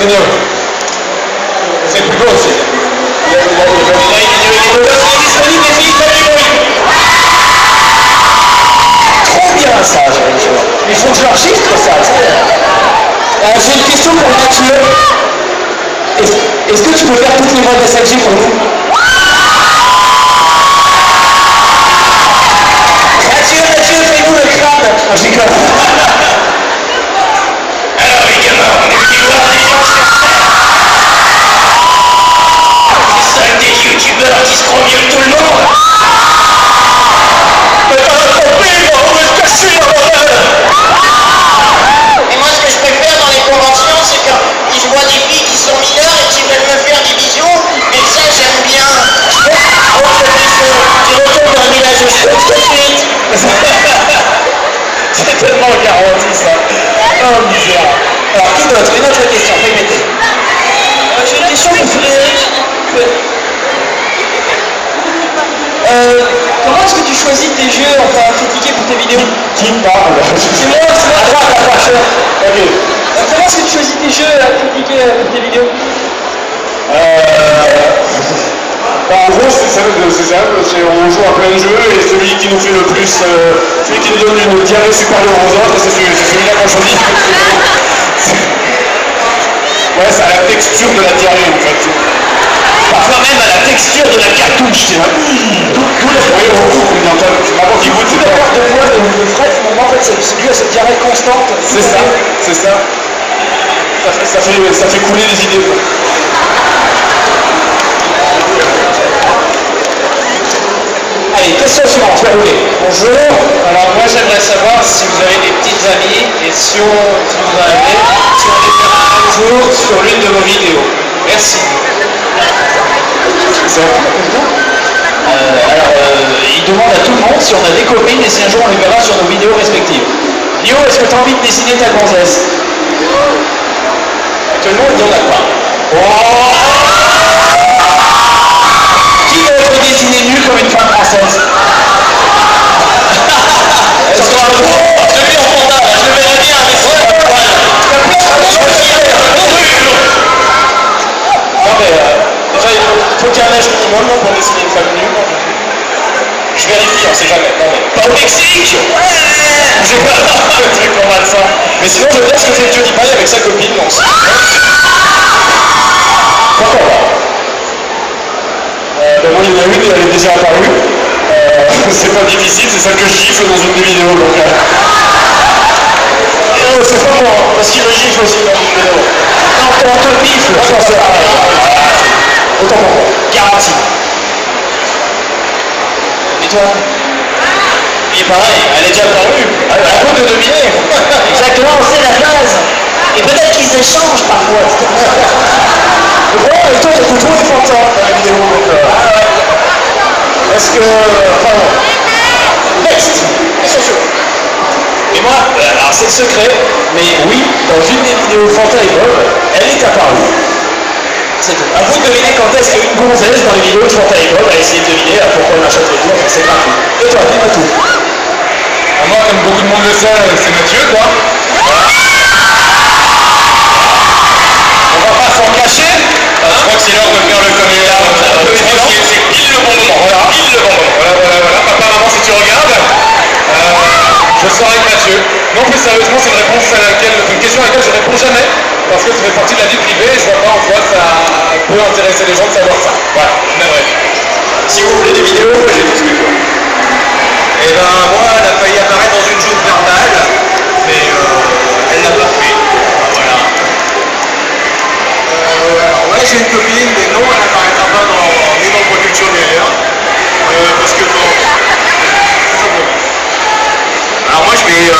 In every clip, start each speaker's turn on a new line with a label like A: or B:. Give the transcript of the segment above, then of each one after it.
A: C'est mieux. C'est plus beau aussi. Il est disponible, les filles, faites du bruit. Trop bien ça, il faut que je l'enregistre ça. J'ai une question pour Mathieu. Est-ce que tu peux faire toutes les voix de SLG pour nous? Mathieu, fais-nous le crâne. Ah, je rigole. Alors les gamins, on est venus voir les gens sur Terre. C'est ça des youtubeurs qui se croient mieux que tout le monde. Mais t'as compris, on va se casser la morale. Et moi, ce que je préfère dans les conventions, c'est quand je vois des filles qui sont mineures et qui veulent me faire des bisous. Et ça, j'aime bien. Tu retournes dans le village où je suis tout de suite. C'est tellement garanti, ça. Oh, misère. Alors, qui d'autre? Une autre question, répétez. J'ai une question pour Frédéric. Comment est-ce que tu choisis tes jeux, enfin, critiquer pour tes vidéos? Qui parle? C'est moi, à droite. Ok. Comment est-ce que tu choisis tes jeux à critiquer pour tes vidéos?
B: En gros, c'est simple, on joue à plein de jeux et celui qui nous fait le plus, celui qui nous donne une diarrhée supérieure aux autres, c'est celui-là qu'on choisit. Ouais, c'est à la texture de la diarrhée en fait. Parfois même à la texture de la cartouche, tu vois. C'est marrant qu'il goûte.
A: Tout la perte de poids de Fred, finalement, en fait, c'est dû à cette diarrhée constante.
B: C'est ça. Ça fait couler les idées. Quoi.
A: Allez, question suivante, je vais rouler.
C: Bonjour, alors moi j'aimerais savoir si vous avez des petites amies et si vous en avez, si on les verra un jour sur l'une de vos vidéos. Merci.
A: Il demande à tout le monde si on a des copines et si un jour on les verra sur nos vidéos respectives. Lio, est-ce que tu as envie de dessiner ta gonzesse? Actuellement, il n'y en a pas. Oh, qui veut être dessiné nu comme une femme française? Est-ce qu'on a le droit? Je le mets en pantalon, je le verrai bien, mais c'est pas poil. Non mais, déjà, il faut qu'il y ait un âge minimum pour dessiner une femme nue. Je vérifie, on sait jamais. Non, mais... Pas au Mexique! Ouais! J'ai pas le truc en mal ça. Mais sinon, je veux dire ce que fait Johnny Pie avec sa copine, non? Pourquoi pas?
B: Moi, il y en a une et elle est déjà apparue. C'est pas difficile, c'est celle que je gifle dans une des vidéos. Donc,
A: c'est pas moi, parce qu'il le gifle aussi dans une vidéo. Non, on te bifle. Autant pour moi. Garantie. Et toi? Et pareil, elle est déjà apparue. À vous de deviner. Exactement, c'est la base. Et peut-être qu'ils échangent parfois. Bon, et toi, t'as trouvé des fantasmes dans la vidéo. Donc, est-ce que... Enfin bon. Next. Et moi, alors c'est secret, mais oui, dans une des vidéos Fanta et Bob, elle est apparue. C'est tout. À vous de deviner quand est-ce qu'une gonzesse dans les vidéos de Fanta et Bob a essayé de deviner pourquoi on achète les tours, c'est gratuit. Et toi, dis-moi tout.
B: moi, comme beaucoup de monde le sait, c'est Mathieu, quoi.
A: On va pas s'en cacher.
B: Je crois que c'est l'heure de faire le caméra. C'est pile le bon moment. Voilà, pile le bon moment. Voilà. Apparemment, si tu regardes, je sors avec Mathieu. Non, plus sérieusement, c'est une question à laquelle je réponds jamais. Parce que ça fait partie de la vie privée et je vois pas en quoi ça peut intéresser les gens de savoir ça. Voilà, mais bref. Si vous voulez des vidéos, j'ai tout ce qu'il faut. Et ben moi, elle a failli apparaître dans une joute verbale, mais elle l'a pas fait. Voilà. Alors ouais, j'ai une copine, mais non, elle apparaîtra pas ni dans Production ni ailleurs. Parce que bon. Alors moi je vais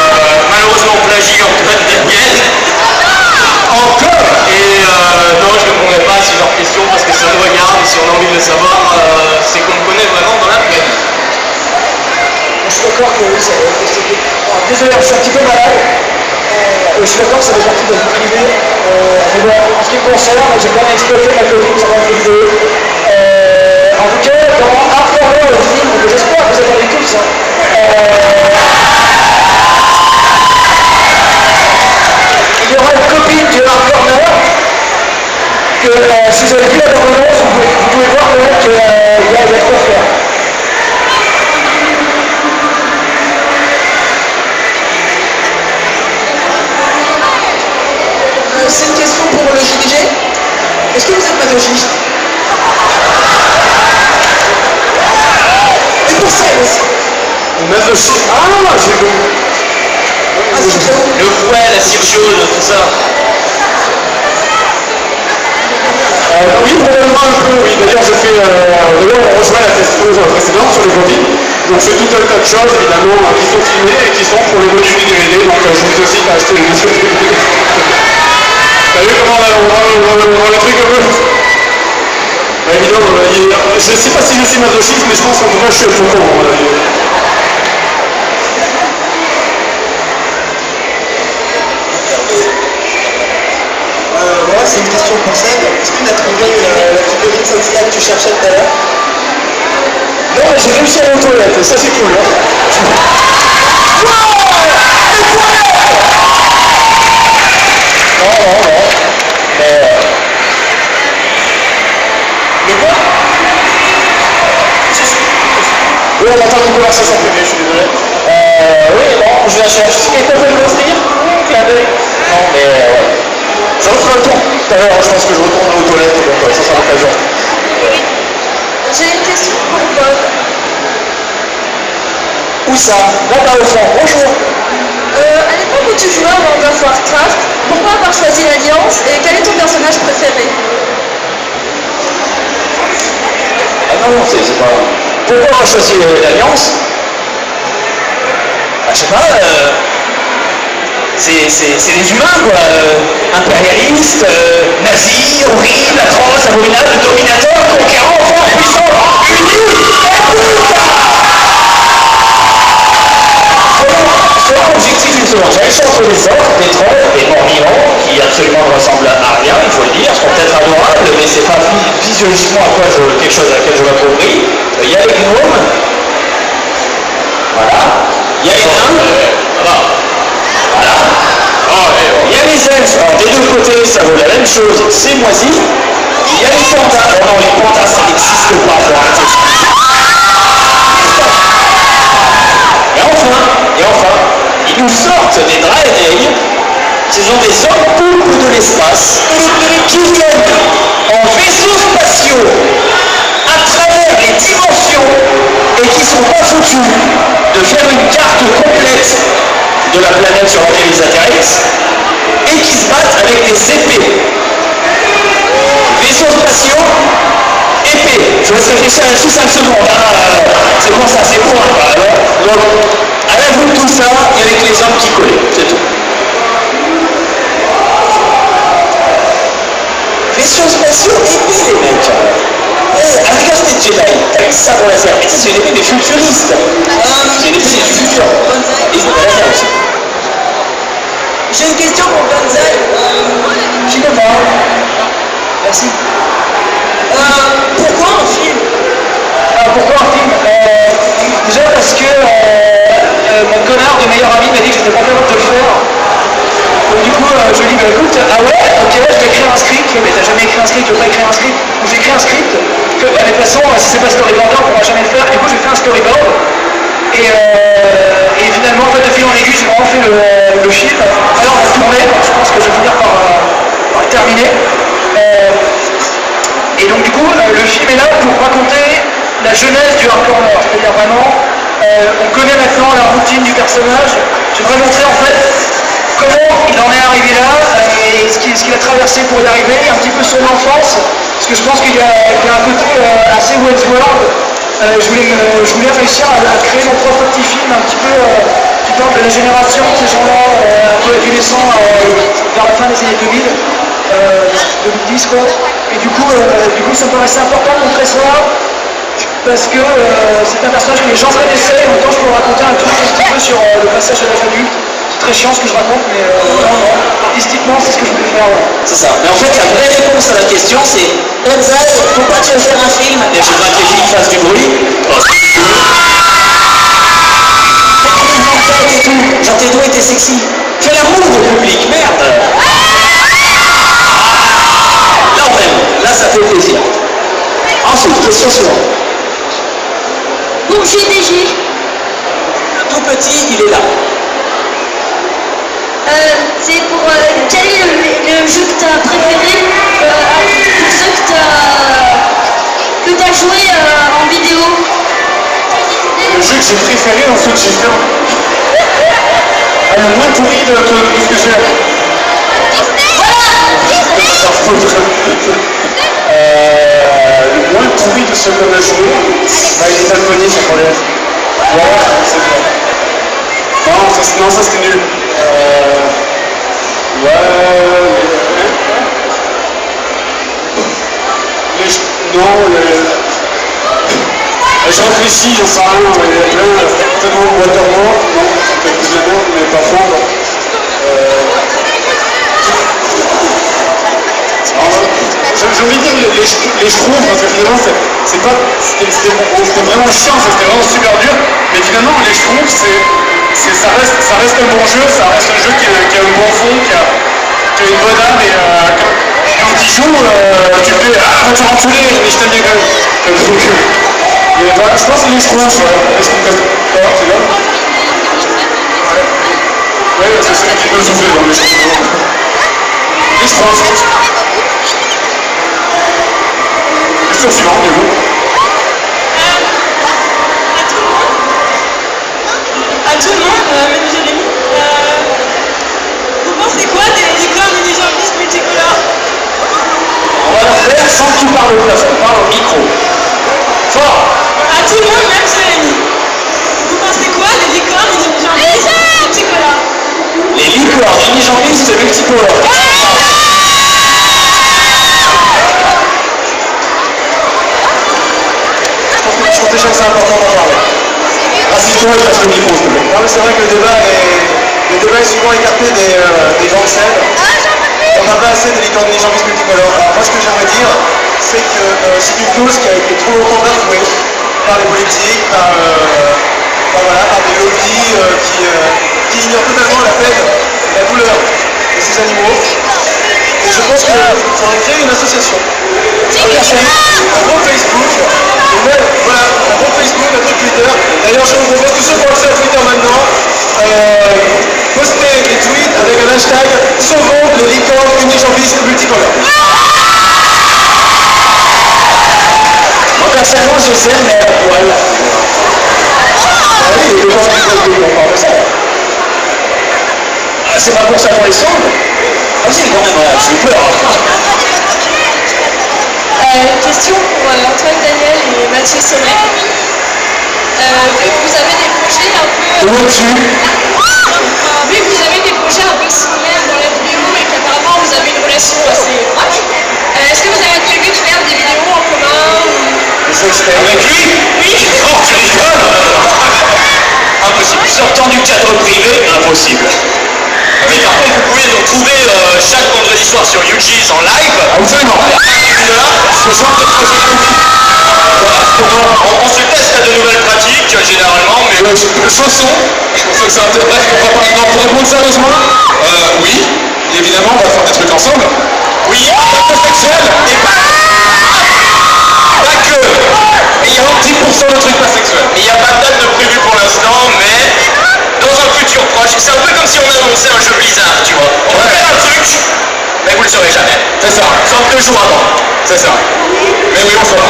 B: malheureusement plagier en train de Daniel. Encore. Et non, je ne répondrai pas à ce genre de questions parce que ça me regarde et si on a envie de le savoir, c'est qu'on me connaît vraiment dans la vraie vie.
A: Je suis d'accord que oui, ça va être stocké. Désolé, je suis un petit peu malade. Je suis d'accord que ça fait partie de la vie privée. Mais bon, en ce qui me concerne, j'ai quand même exploité ma copine sur ma vidéo. En tout cas, dans After War, le film, que j'espère que vous attendez tous, il y aura une copine du Mark Corner si vous avez vu la bande-annonce, vous pouvez voir quand même qu'il y a de quoi faire.
D: C'est une question pour le JDG. Est-ce que vous êtes masochiste? Et pour ça aussi.
B: Masochiste. Ah, j'ai vu.
D: Ah, c'est bien.
A: Le fouet, la cire jaune, tout ça.
B: Oui, probablement un peu, oui. D'ailleurs, je fais. D'ailleurs, on rejoint la question précédente sur les mobiles. Donc, je fais tout un tas de choses, évidemment, qui sont filmées et qui sont pour les modules du DVD. Donc, je vous incite à acheter les modules du DVD. T'as vu comment on a le truc un peu? Bah, évidemment, je sais pas si je suis masochiste, mais je pense qu'en tout cas, je suis un peu con.
D: Moi, c'est une question pour Seb. Est-ce que tu as trouvé la figurine Sensei que tu cherchais tout à l'heure?
A: Non, mais j'ai réussi à aller aux toilettes, ça c'est cool. Hein. Non. Mais... Le quoi? Oui, on entend une conversation privée, je suis désolé. Oui, bon, je la cherche. Si quelqu'un peut me l'offrir? Clin d'œil. Non, mais... Je referai le tour. Tout à l'heure, je pense que je retourne aux toilettes, donc ça sera l'occasion.
E: J'ai une question pour Bob.
A: Où ça? Là-bas au fond. Bonjour.
E: À l'époque où tu jouais à World of Warcraft, pourquoi avoir choisi l'Alliance et quel est ton personnage préféré?
A: Ah non, c'est pas... Pourquoi avoir choisi l'Alliance? Ah, je sais pas, c'est les humains, quoi. Impérialistes, nazis, horribles, atroces, abominables, dominateurs, conquérants, forts, puissants, unis, selon l'objectif une seconde. J'avais choisi entre les orques, des trolls, des morts-vivants, qui absolument ne ressemblent à rien, il faut le dire, sont peut-être adorables, mais c'est pas physiologiquement quelque chose à laquelle je m'approprie. Il y a les gnomes, voilà. Il y a les nains, voilà. Il y a les elfes, alors des deux côtés ça vaut la même chose, c'est moisi. Il y a les pandas, alors non, les pandas ça n'existe pas, faut arrêter ça. Et enfin, ils nous sortent des Draenei, ce sont des hommes poulpes de l'espace, qui viennent en vaisseaux spatiaux à travers les dimensions et qui sont pas foutus de faire une carte complète de la planète sur laquelle ils atterrissent et qui se battent avec des épées. Vaisseaux spatiaux, épées. Je vais réfléchir sous 5 secondes. C'est bon ça, c'est bon. Donc, à la bout de tout ça, il y avait que les hommes qui collaient, c'est tout. Vaisseaux spatiaux, épées les mecs. À rigueur c'était Jedi, avec sabre laser. Mais ça c'est une épée des futuristes. C'est une épée du futur. Et c'est pas laser aussi.
D: J'ai une question pour Banzai.
A: Qui me parle? Merci.
D: Pourquoi un film?
A: Pourquoi un film? Déjà parce que mon connard de meilleur ami m'a dit que j'étais pas capable de le faire. Donc du coup, je lui dis, bah écoute, ah ouais, ok, je vais écrire un script. Mais t'as jamais écrit un script, je veux pas écrire un script. Donc j'ai écrit un script, que de toute façon, si c'est pas storyboarder, on pourra jamais le faire. Du coup, j'ai fait un storyboard. Et finalement, en fait, de fil en aiguille, j'ai vraiment fait le film. Alors, on va tourner, donc je pense que je vais finir par terminer. Et donc, du coup, le film est là pour raconter la jeunesse du hardcore nord. C'est-à-dire vraiment, on connaît maintenant la routine du personnage. J'aimerais montrer en fait comment il en est arrivé là et ce qu'il a traversé pour y arriver, un petit peu son enfance. Parce que je pense qu'il y a un côté assez Westworld. Je voulais réussir à créer mon propre petit film un petit peu qui parle de la génération de ces gens-là un peu adolescents vers la fin des années 2000, 2010 quoi. Et du coup ça me paraissait important de montrer ça parce que c'est un personnage que les gens connaissaient et en même temps je peux raconter un truc un petit peu sur le passage à l'âge adulte. C'est très chiant ce que je raconte mais non, artistiquement c'est ce que je voulais faire. Ouais.
F: C'est ça. Mais en fait, la vraie réponse à la question, c'est Banzai, pourquoi tu veux faire un film?
A: Et je voudrais que les filles fassent du bruit.
F: Genre tes doigts étaient sexy.
A: Fais l'amour au public, merde. Là on aime.
E: C'est pour quel est le jeu que tu as préféré pour ceux que tu as joué en vidéo?
B: Le jeu que j'ai préféré dans ceux que j'ai fait. Le moins pourri de ce que j'ai. Le moins pourri de ce qu'on a joué, il est Pony, ça problème. Voilà, c'est vrai. Non, ça c'était nul. Je réfléchis, j'en sais rien, il y a plein, tellement de Waterworld, non, peut-être plus de merde, mais pas fondre. J'ai envie de dire les schtroumpfs, parce que finalement c'était vraiment chiant, c'était vraiment super dur, mais finalement les schtroumpfs ça reste un bon jeu, ça reste un jeu qui a un bon fond, qui a une bonne âme, et quand tu joues, tu fais va te renculer, mais je t'aime bien quand même. Et voilà, je pense que les schtroumpfs, est-ce qu'on peut... c'est là? Ouais, c'est celui qui peut souffler dans les schtroumpfs. Les schtroumpfs. Question suivante, du coup.
E: À tout le monde, même Jérémy. Vous pensez quoi des licornes unijambistes multicolores?
A: On va le faire sans que tu parles au plafond, parle au micro. Fort.
E: À tout le monde, même Jérémy. Vous pensez quoi des licornes unijambistes multicolores?
A: Les licornes unijambistes multicolores. Je trouve déjà que c'est important d'en parler. Assis-toi et passe le micro, s'il te plaît.
D: Non, mais c'est vrai que le débat est souvent écarté des grandes scènes. On n'a pas assez de licornes unijambistes multicolores. Alors moi, ce que j'aimerais dire, c'est que c'est une clause qui a été trop longtemps bafouée par les politiques, par des lobbies qui ignorent totalement la peine et la douleur de ces animaux. Et je pense qu'il faudrait créer une association. Un groupe Facebook, et même, voilà, un groupe Facebook, un groupe Twitter. D'ailleurs, je vous propose tous ceux qui ont accès à Twitter maintenant, poster des tweets avec un hashtag sauvons les licornes unijambistes multicolores.
A: Moi, personnellement, je sais, mais à poil. Ah oui, les gens qui on parle de ça. C'est pas pour ça qu'on les sauve. Ah si, quand même, j'ai eu peur.
E: Question pour Antoine Daniel et Mathieu Sommet. Vu que vous avez des projets un peu... Vu que vous avez des projets un peu similaires dans la vidéo et qu'apparemment vous avez une relation assez proche, est-ce que vous avez prévu de faire des vidéos en commun ou...
A: Avec lui? Oui. Oh, tu rigoles? Impossible. Sortant du cadre privé, impossible. Mais par contre, vous pouvez nous trouver chaque vendredi soir sur UG's en live.
B: Absolument.
A: Ce soir, on se teste à de nouvelles pratiques, généralement, mais...
B: Chaussons, je pense que ça intéresse. Pour répondre sérieusement, oui, évidemment, on va faire des trucs ensemble.
A: Oui,
B: Sexuel,
A: et pas que.
B: et il y a 10% de trucs pas sexuels.
A: Il n'y a pas de date de prévu pour l'instant, mais dans un futur proche, c'est un peu comme si on annonçait un jeu Blizzard, tu vois. On va faire un truc, mais vous le saurez jamais.
B: C'est ça.
A: Sans 2 jours avant.
B: C'est ça. Mais oui, on saura.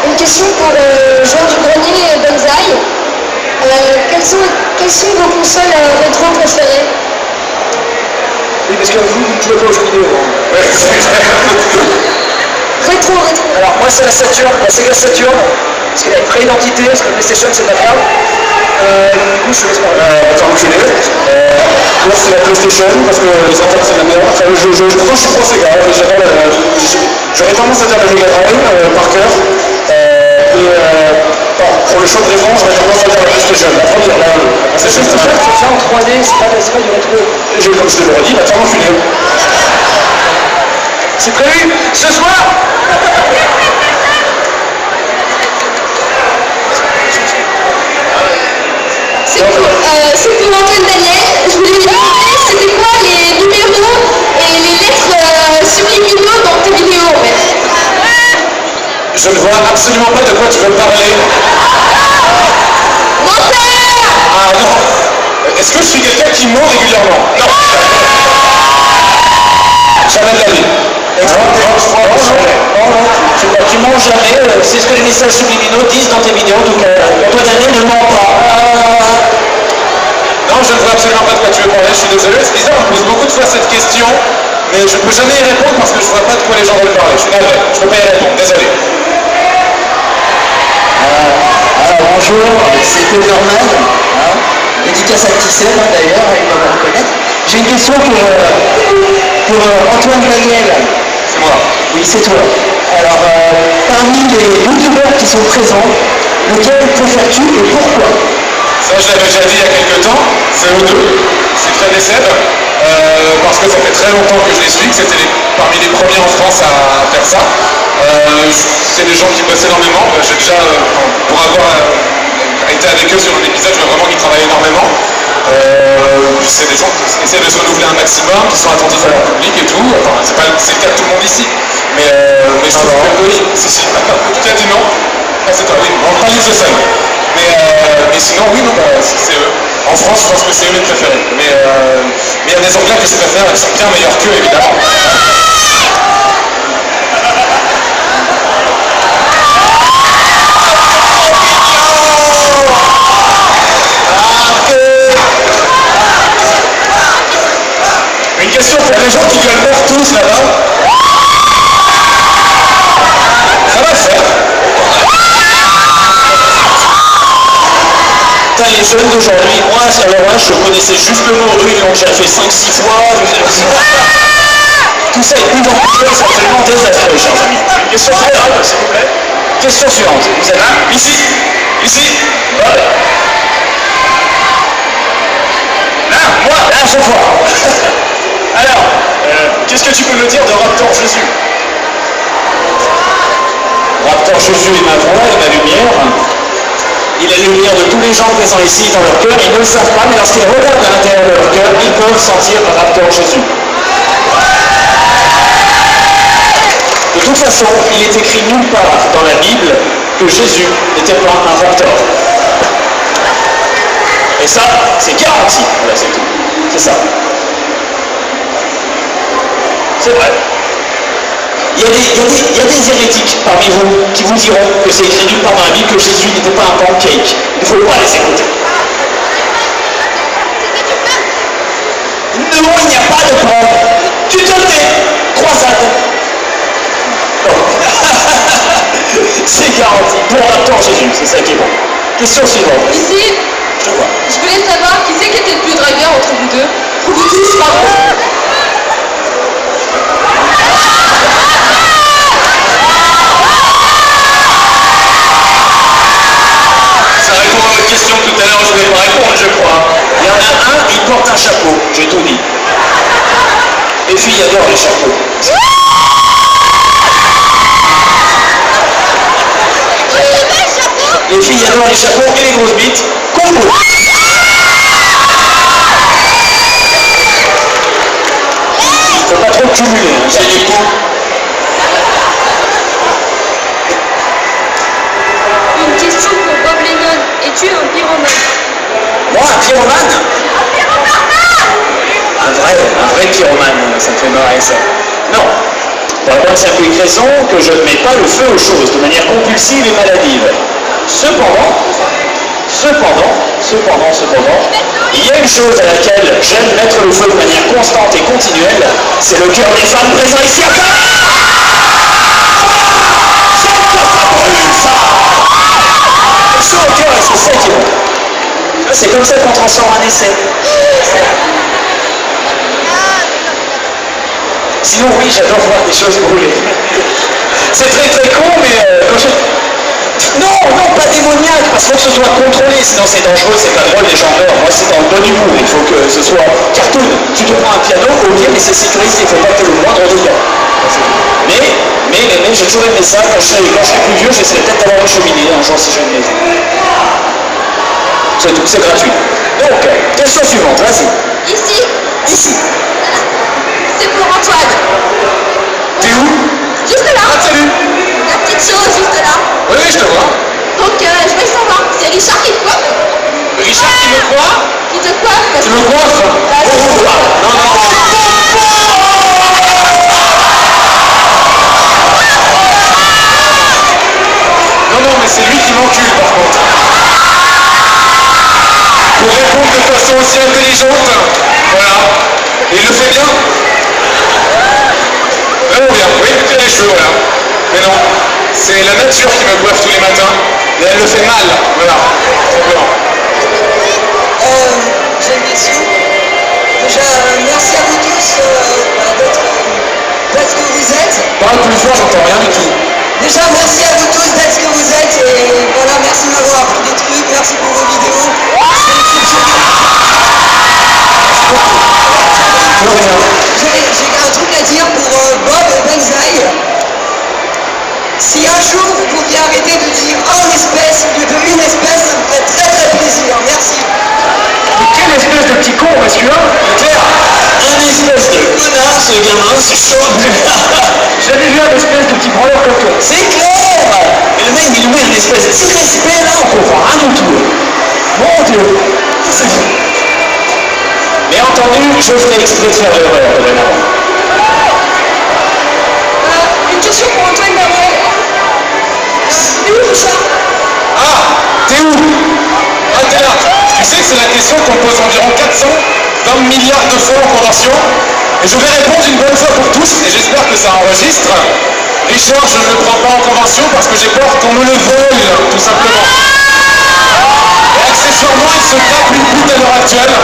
E: Une question pour Georges Grenier et Bonsaï. Quelles sont vos consoles rétro préférées?
D: Oui, parce que vous ne jouez pas aux jeux vidéo.
E: Rétro.
F: Alors moi c'est la Saturn, la Sega Saturn, parce qu'elle a une vraie identité, parce que la PlayStation c'est pas grave. Du coup je laisse parler.
B: Attends, enculé. Moi c'est la PlayStation parce que les enfants c'est la merde. Enfin, je crois que je suis pro Sega. J'aurais tendance à dire la Mega Drive par cœur. Pour le choix de réponse, j'aurais tendance à dire la PlayStation. La première, la PlayStation,
F: C'est ça en 3D, c'est pas du rétro.
B: comme je te l'aurais dit, va te faire enculer.
F: C'est prévu ce soir.
E: C'est pour Antoine Daniel. Je voulais vous demander c'était quoi les numéros et les lettres subliminaux dans tes vidéos en fait.
B: Je ne vois absolument pas de quoi tu veux parler.
E: Menteur!
B: Est-ce que je suis quelqu'un qui ment régulièrement? Non. Jamais de la vie.
A: Tu mens jamais, c'est ce que les messages subliminaux disent dans tes vidéos, donc toi Daniel ne ment pas.
B: Non, je ne vois absolument pas de quoi tu veux parler, je suis désolé, c'est bizarre, on me pose beaucoup de fois cette question, mais je ne peux jamais y répondre parce que je ne vois pas de quoi les gens veulent parler, je suis navré, je ne peux pas y répondre, désolé.
A: Alors bonjour, c'est Overman, dédicace à Tissel d'ailleurs, il va me reconnaître. J'ai une question pour Antoine Daniel.
B: C'est moi.
A: Oui, c'est toi. Alors, parmi les youtubeurs qui sont présents, lequel préfères-tu et pourquoi?
B: Ça, je l'avais déjà dit il y a quelques temps, c'est eux deux, c'est Fred et Seb, parce que ça fait très longtemps que je les suis, que c'était parmi les premiers en France à faire ça. C'est des gens qui bossent énormément, j'ai déjà, pour avoir été avec eux sur un épisode, je vois vraiment qu'ils travaillent énormément. C'est des gens qui essaient de se renouveler un maximum, qui sont attentifs à leur public et tout. Enfin, c'est le cas de tout le monde ici. Mais je trouve que oui, si, tu as dit non. Ah, c'est toi, oui. On prend les scènes. Mais sinon, oui, non, c'est eux. En France, je pense que c'est eux les préférés. Mais il y a des Anglais que je préfère, qui sont bien meilleurs qu'eux, évidemment. Une question pour les gens qui gueulent mort tous là-bas. Ça va le faire.
A: Putain, les jeunes d'aujourd'hui, moi, je connaissais juste le mot rue, ils l'ont déjà fait 5-6 fois. Tout ça est identifié, c'est absolument désastreux, chers amis.
B: Une question générale, s'il vous plaît.
A: Question suivante. Vous êtes là?
B: Ici.
A: Ouais.
B: Là, moi.
A: Là, à chaque fois.
B: Alors, qu'est-ce que tu peux me dire de Raptor Jésus?
A: Raptor Jésus est ma voix et ma lumière. Il est la lumière de tous les gens présents ici dans leur cœur. Ils ne le savent pas, mais lorsqu'ils regardent à l'intérieur de leur cœur, ils peuvent sentir Raptor Jésus. De toute façon, il est écrit nulle part dans la Bible que Jésus n'était pas un raptor. Et ça, c'est garanti. Voilà, c'est tout. C'est ça. C'est vrai. Il y a des hérétiques parmi vous qui vous diront que c'est écrit nulle part dans la Bible que Jésus n'était pas un pancake. Il ne faut pas les écouter. Non, il n'y a pas de pain. Tu te le dis. Croisade. C'est garanti. Pour Raptor Jésus, c'est ça qui est bon. Question suivante.
E: Ici,
A: Je vois.
E: je voulais savoir qui c'est qui était le plus dragueur entre vous deux. Vous tous, pardon.
B: Ça répond à votre question tout à l'heure, je ne vais pas répondre, je crois.
A: Il y en a un, il porte un chapeau. J'ai tout dit. Les filles adorent les chapeaux. Les filles adorent les chapeaux et les grosses bites. Combo. Faut pas trop cumuler, hein. C'est du coup.
E: Une question pour Bob Lennon. Es-tu un pyromane?
A: Moi, un pyromane? Un vrai pyromane, ça me fait marrer ça. Non. Pour la bonne simple raison que je ne mets pas le feu aux choses de manière compulsive et maladive. Cependant, il y a une chose à laquelle j'aime mettre le feu de manière constante et continuelle, c'est le cœur des femmes présents ici à Paris. C'est au cœur et c'est ça qui est bon. C'est comme ça qu'on transforme un essai. Sinon oui, j'adore voir des choses brûler. C'est très très con, mais quand je... Non, pas démoniaque, parce qu'il faut que ce soit contrôlé, sinon c'est dangereux, c'est pas drôle, les gens meurent. Moi c'est dans le bon humour, il faut que ce soit cartoon. Tu te prends un piano, ok, mais c'est sécurisé, il faut pas que le moindre dégât. Mais j'ai toujours aimé ça, quand je serai plus vieux, j'essaierai peut-être d'avoir une cheminée un jour si j'ai une maison. C'est tout, c'est gratuit. Donc, question suivante, vas-y.
E: Ici,
A: Ici.
E: c'est pour Antoine.
A: T'es où?
E: Juste là.
B: Ah, salut.
E: La petite chose juste là.
B: Oui, je te vois.
E: Bon, Donc je vais savoir, c'est Richard qui te coiffe?
C: Richard qui me quoi?
E: Qui te coiffe? Parce
A: Tu
E: que...
A: me coiffes?
E: Bah,
A: Oh,
E: c'est-
A: là. Non, non.
B: Non, non, mais c'est lui qui m'encule par contre. Pour répondre de façon aussi intelligente, voilà. Et il le fait bien. Vraiment bien. Oui, il tire les cheveux, voilà. Mais non, c'est la nature qui me coiffe tous les matins. Et elle le fait mal, voilà. Simplement.
F: J'ai une question. Déjà, merci à vous tous d'être ce que vous êtes.
A: Parle plus fort, j'entends rien du tout.
F: Déjà, merci à vous tous d'être ce que vous êtes. Et voilà, merci de m'avoir appris des trucs. Merci pour vos vidéos. J'ai un truc à dire pour Bob et Benzaï. Si un jour vous pouviez arrêter de dire oh l'espèce au lieu de une espèce, ça me ferait très très plaisir. Merci.
A: Mais quelle espèce de petit con, masculin? Claire, un espèce de connard, ce gamin, c'est chaud. J'avais vu un espèce de petit branleur comme toi. C'est clair. Et le mec, il nous met une espèce de petit respect, là, on comprend rien du tout. Mon Dieu. C'est fou. Mais entendu, je ferai exprès de faire l'erreur, dorénavant.
E: Une question pour Antoine Daniel. Où Richard?
B: Ah, t'es où? Ah, t'es là. Tu sais que c'est la question qu'on pose environ 420 milliards de fois en convention. Et je vais répondre une bonne fois pour tous, et j'espère que ça enregistre. Richard, je ne le prends pas en convention parce que j'ai peur qu'on me le vole, tout simplement. Et accessoirement, il se tape une pute à l'heure actuelle.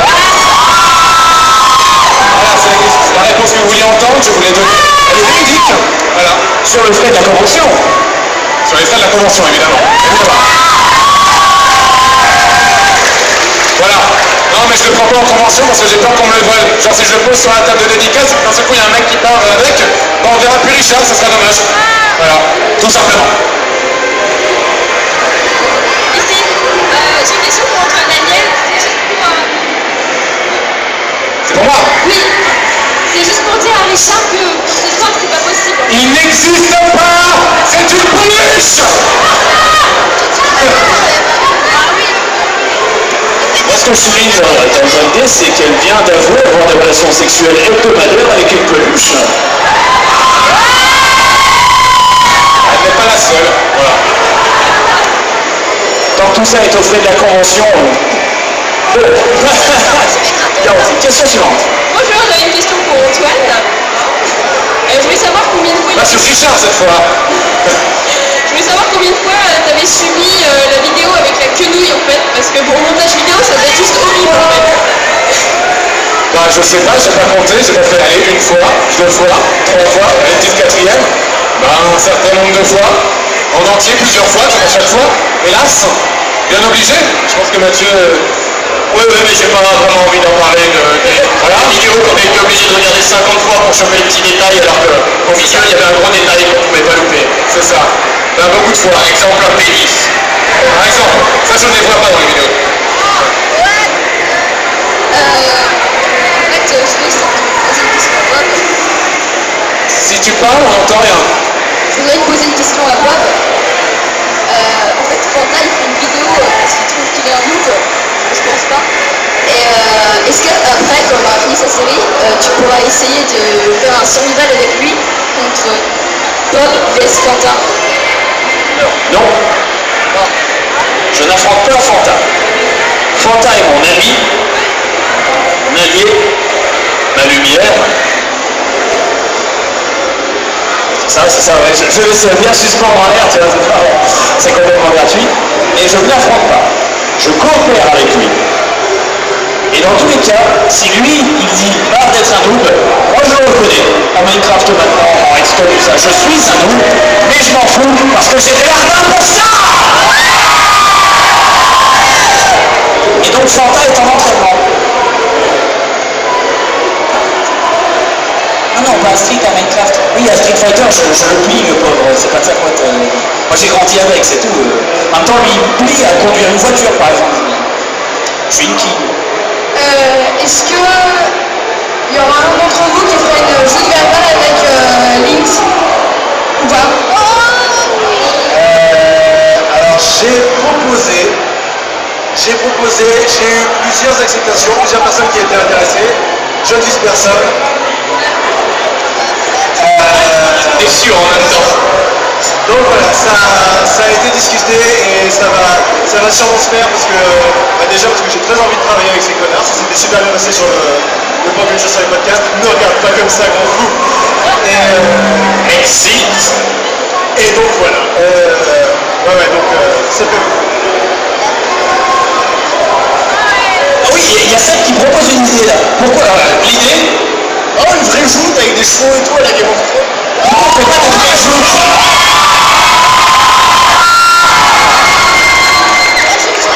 B: Voilà, c'est la réponse que vous vouliez entendre, je vous l'ai donnée. Elle est véridique. Voilà.
A: Sur le frais de la convention.
B: Sur les frais de la convention, évidemment. Voilà. Non, mais je le prends pas en convention parce que j'ai peur qu'on me le vole. Genre, si je le pose sur la table de dédicace et que d'un seul coup, il y a un mec qui part avec, ben, on verra plus Richard, ça sera dommage. Voilà. Tout simplement.
E: Ici, j'ai une question pour Antoine Daniel. C'est juste pour...
B: C'est pour moi.
E: Oui, c'est juste pour dire à Richard que ce soir, c'est pas possible.
B: Il n'existe pas. C'est une pouliche.
E: Ah oui.
A: Moi, ce que je souligne dans l'idée, c'est qu'elle vient d'avouer avoir des relations sexuelles hebdomadaires avec une peluche.
B: Elle n'est pas la seule. Voilà.
A: Tant que tout ça est au frais de la convention. Bon. Question suivante.
E: Bonjour, j'avais une question pour Antoine. Je voulais savoir combien de fois...
B: Pas sur Richard cette fois.
E: Je voulais savoir combien de fois t'avais subi la vidéo avec la quenouille en fait, parce que pour le montage vidéo ça doit être juste horrible en fait.
B: Bah, je sais pas, j'ai pas compté, j'ai pas fait aller une fois, 2 fois, 3 fois, une petite quatrième. Bah, un certain nombre de fois, en entier, plusieurs fois, comme à chaque fois. Hélas, bien obligé. Je pense que Mathieu.
A: Oui, mais j'ai pas vraiment envie d'en parler voilà, vidéo qu'on a été obligé de regarder 50 fois pour choper le petit détail, alors qu'au final, il y avait un gros détail qu'on pouvait pas louper.
B: C'est ça. Bah, beaucoup de fois.
A: Exemple, un pénis.
B: Par exemple, ça je ne les vois pas dans les vidéos.
E: En fait, je voulais savoir poser une question à Bob.
B: Si tu parles, on n'entend rien.
E: Je voudrais te poser une question à Bob. En fait, Fanta il fait une vidéo parce qu'il trouve qu'il est un noob. Je pense pas. Et est-ce qu'après, quand on aura fini sa série, tu pourras essayer de faire un survival avec lui contre Bob vs Fanta?
A: Non. Je n'affronte pas Fanta. Fanta est mon ami, mon allié, ma lumière. Ça, c'est ça, ouais. Je laisse bien suspendre en l'air, tu vois, c'est complètement gratuit. Et je ne l'affronte pas. Je coopère avec lui. Et dans tous les cas, si lui, il dit marre d'être un noob, moi je le reconnais. En Minecraft maintenant, en Redstone, tout ça, je suis un noob, mais je m'en fous parce que j'ai des lardins pour ça. Et donc Fanta est en entraînement. Non, pas un Street à Minecraft. Oui, à Street Fighter, je le plie, le pauvre, c'est pas de sa faute. Moi j'ai grandi avec, c'est tout. En même temps, lui, il me plie à conduire une voiture, par exemple. Je suis une king.
E: Est-ce que il y aura un d'entre vous qui fera une jeu de verbal avec Lynx ou pas?
A: Alors, je
D: j'ai eu plusieurs acceptations, plusieurs personnes qui étaient intéressées. Je ne dis personne.
B: T'es sûr en même temps.
D: Donc voilà, ça a été discuté et ça va sûrement se faire parce que, déjà parce que j'ai très envie de travailler avec ces connards. Ça s'était super bien passé sur le Pop Culture sur les podcasts. Ne regarde pas comme ça, grand fou.
B: Merci.
D: Et donc voilà. Donc ça fait.
A: Ah oui, il y a Seb qui propose une idée là. Pourquoi
B: L'idée,
D: Oh, une vraie joute avec des chevaux et tout à la Game of Thrones.
A: pourquoi on fait pas des vrais jeux?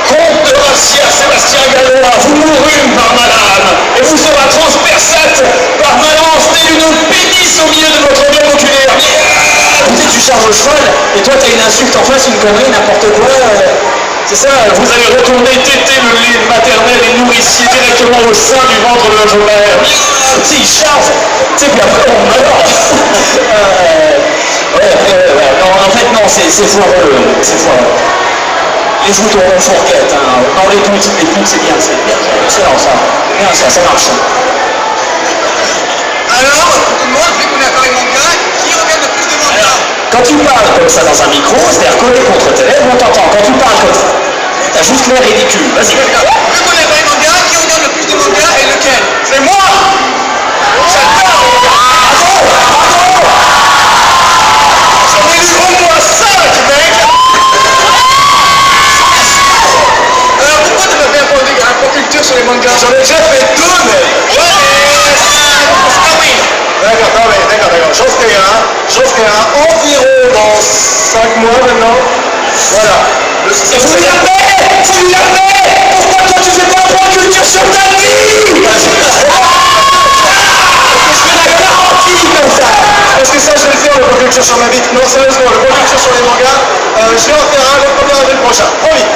B: comte de Rassia, Sébastien Gallois, vous mourûmes par malade, et vous sera transperçate par malance telle une pénis au milieu de votre globe oculaire.
A: Tu sais, tu charges au cheval et toi t'as une insulte en face, une connerie, n'importe quoi. C'est ça,
B: Vous allez retourner téter le lait maternel et nourricier directement au sein du ventre de votre mère.
A: tu sais, il charge. Tu sais, puis après on meurt. Non, en fait, non, c'est foireux. C'est foireux. Les joutes on fourquette, hein. Non, les comptes, c'est bien, c'est bien. Excellent ça. Bien ça marche.
F: Alors, tout le monde, vu qu'on a parlé manga, qui regarde le plus de manga?
A: Quand tu parles comme ça dans un micro, c'est-à-dire collé contre tes lèvres, on t'entend. Quand tu parles comme ça, t'as juste l'air ridicule. Vas-y.
F: Vu qu'on a parlé manga, qui regarde le plus de manga et lequel?
B: C'est moi. J'en ai lu au moins 5, mec.
F: Alors pourquoi tu m'as fait un Pop Culture sur les mangas?
B: J'en ai déjà fait 2, mec.
D: D'accord. J'en ferai un environ dans 5 mois maintenant. Voilà.
A: Faut lui la paix. Pourquoi toi tu fais pas un point de culture sur ta vie? Parce que je fais la garantie comme ça.
D: Parce que ça, je vais le faire, le Pop Culture sur ma vie. Non, sérieusement, le Pop Culture sur les mangas, je vais en faire un le 1er avril prochain. Promis.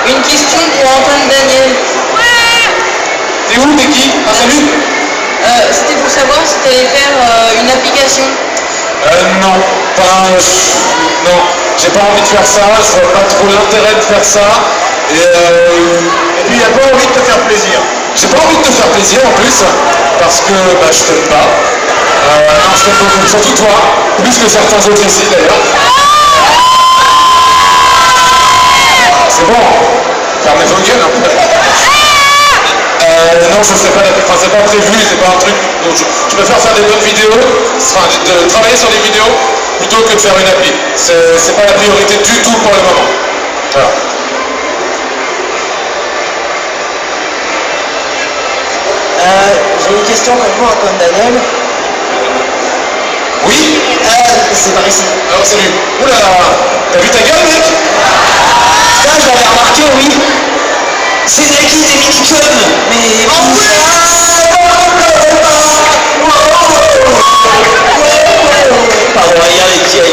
F: Une question pour Antoine Daniel.
B: T'es où, t'es qui? Ah, salut.
F: C'était pour savoir si tu allais faire une application.
B: Non, non, j'ai pas envie de faire ça, je vois pas trop l'intérêt de faire ça. Et
D: puis, il n'y a pas envie de te faire plaisir.
B: J'ai pas envie de te faire plaisir en plus, parce que je t'aime pas. Non, je t'aime beaucoup, surtout toi, plus que certains autres ici d'ailleurs. C'est bon, fermez vos gueules un peu. Non, je ferai pas c'est pas prévu, c'est pas un truc. Donc je préfère faire des bonnes vidéos, de travailler sur des vidéos, plutôt que de faire une appli. C'est pas la priorité du tout pour le moment. Voilà.
F: J'ai une question comme moi, Antoine Daniel.
B: Oui.
F: C'est par ici.
B: Alors salut. Oula, t'as vu ta gueule, mec?
A: Ça, je l'avais remarqué, oui. C'est Nike des mini-cubs. Mais... Pardon, il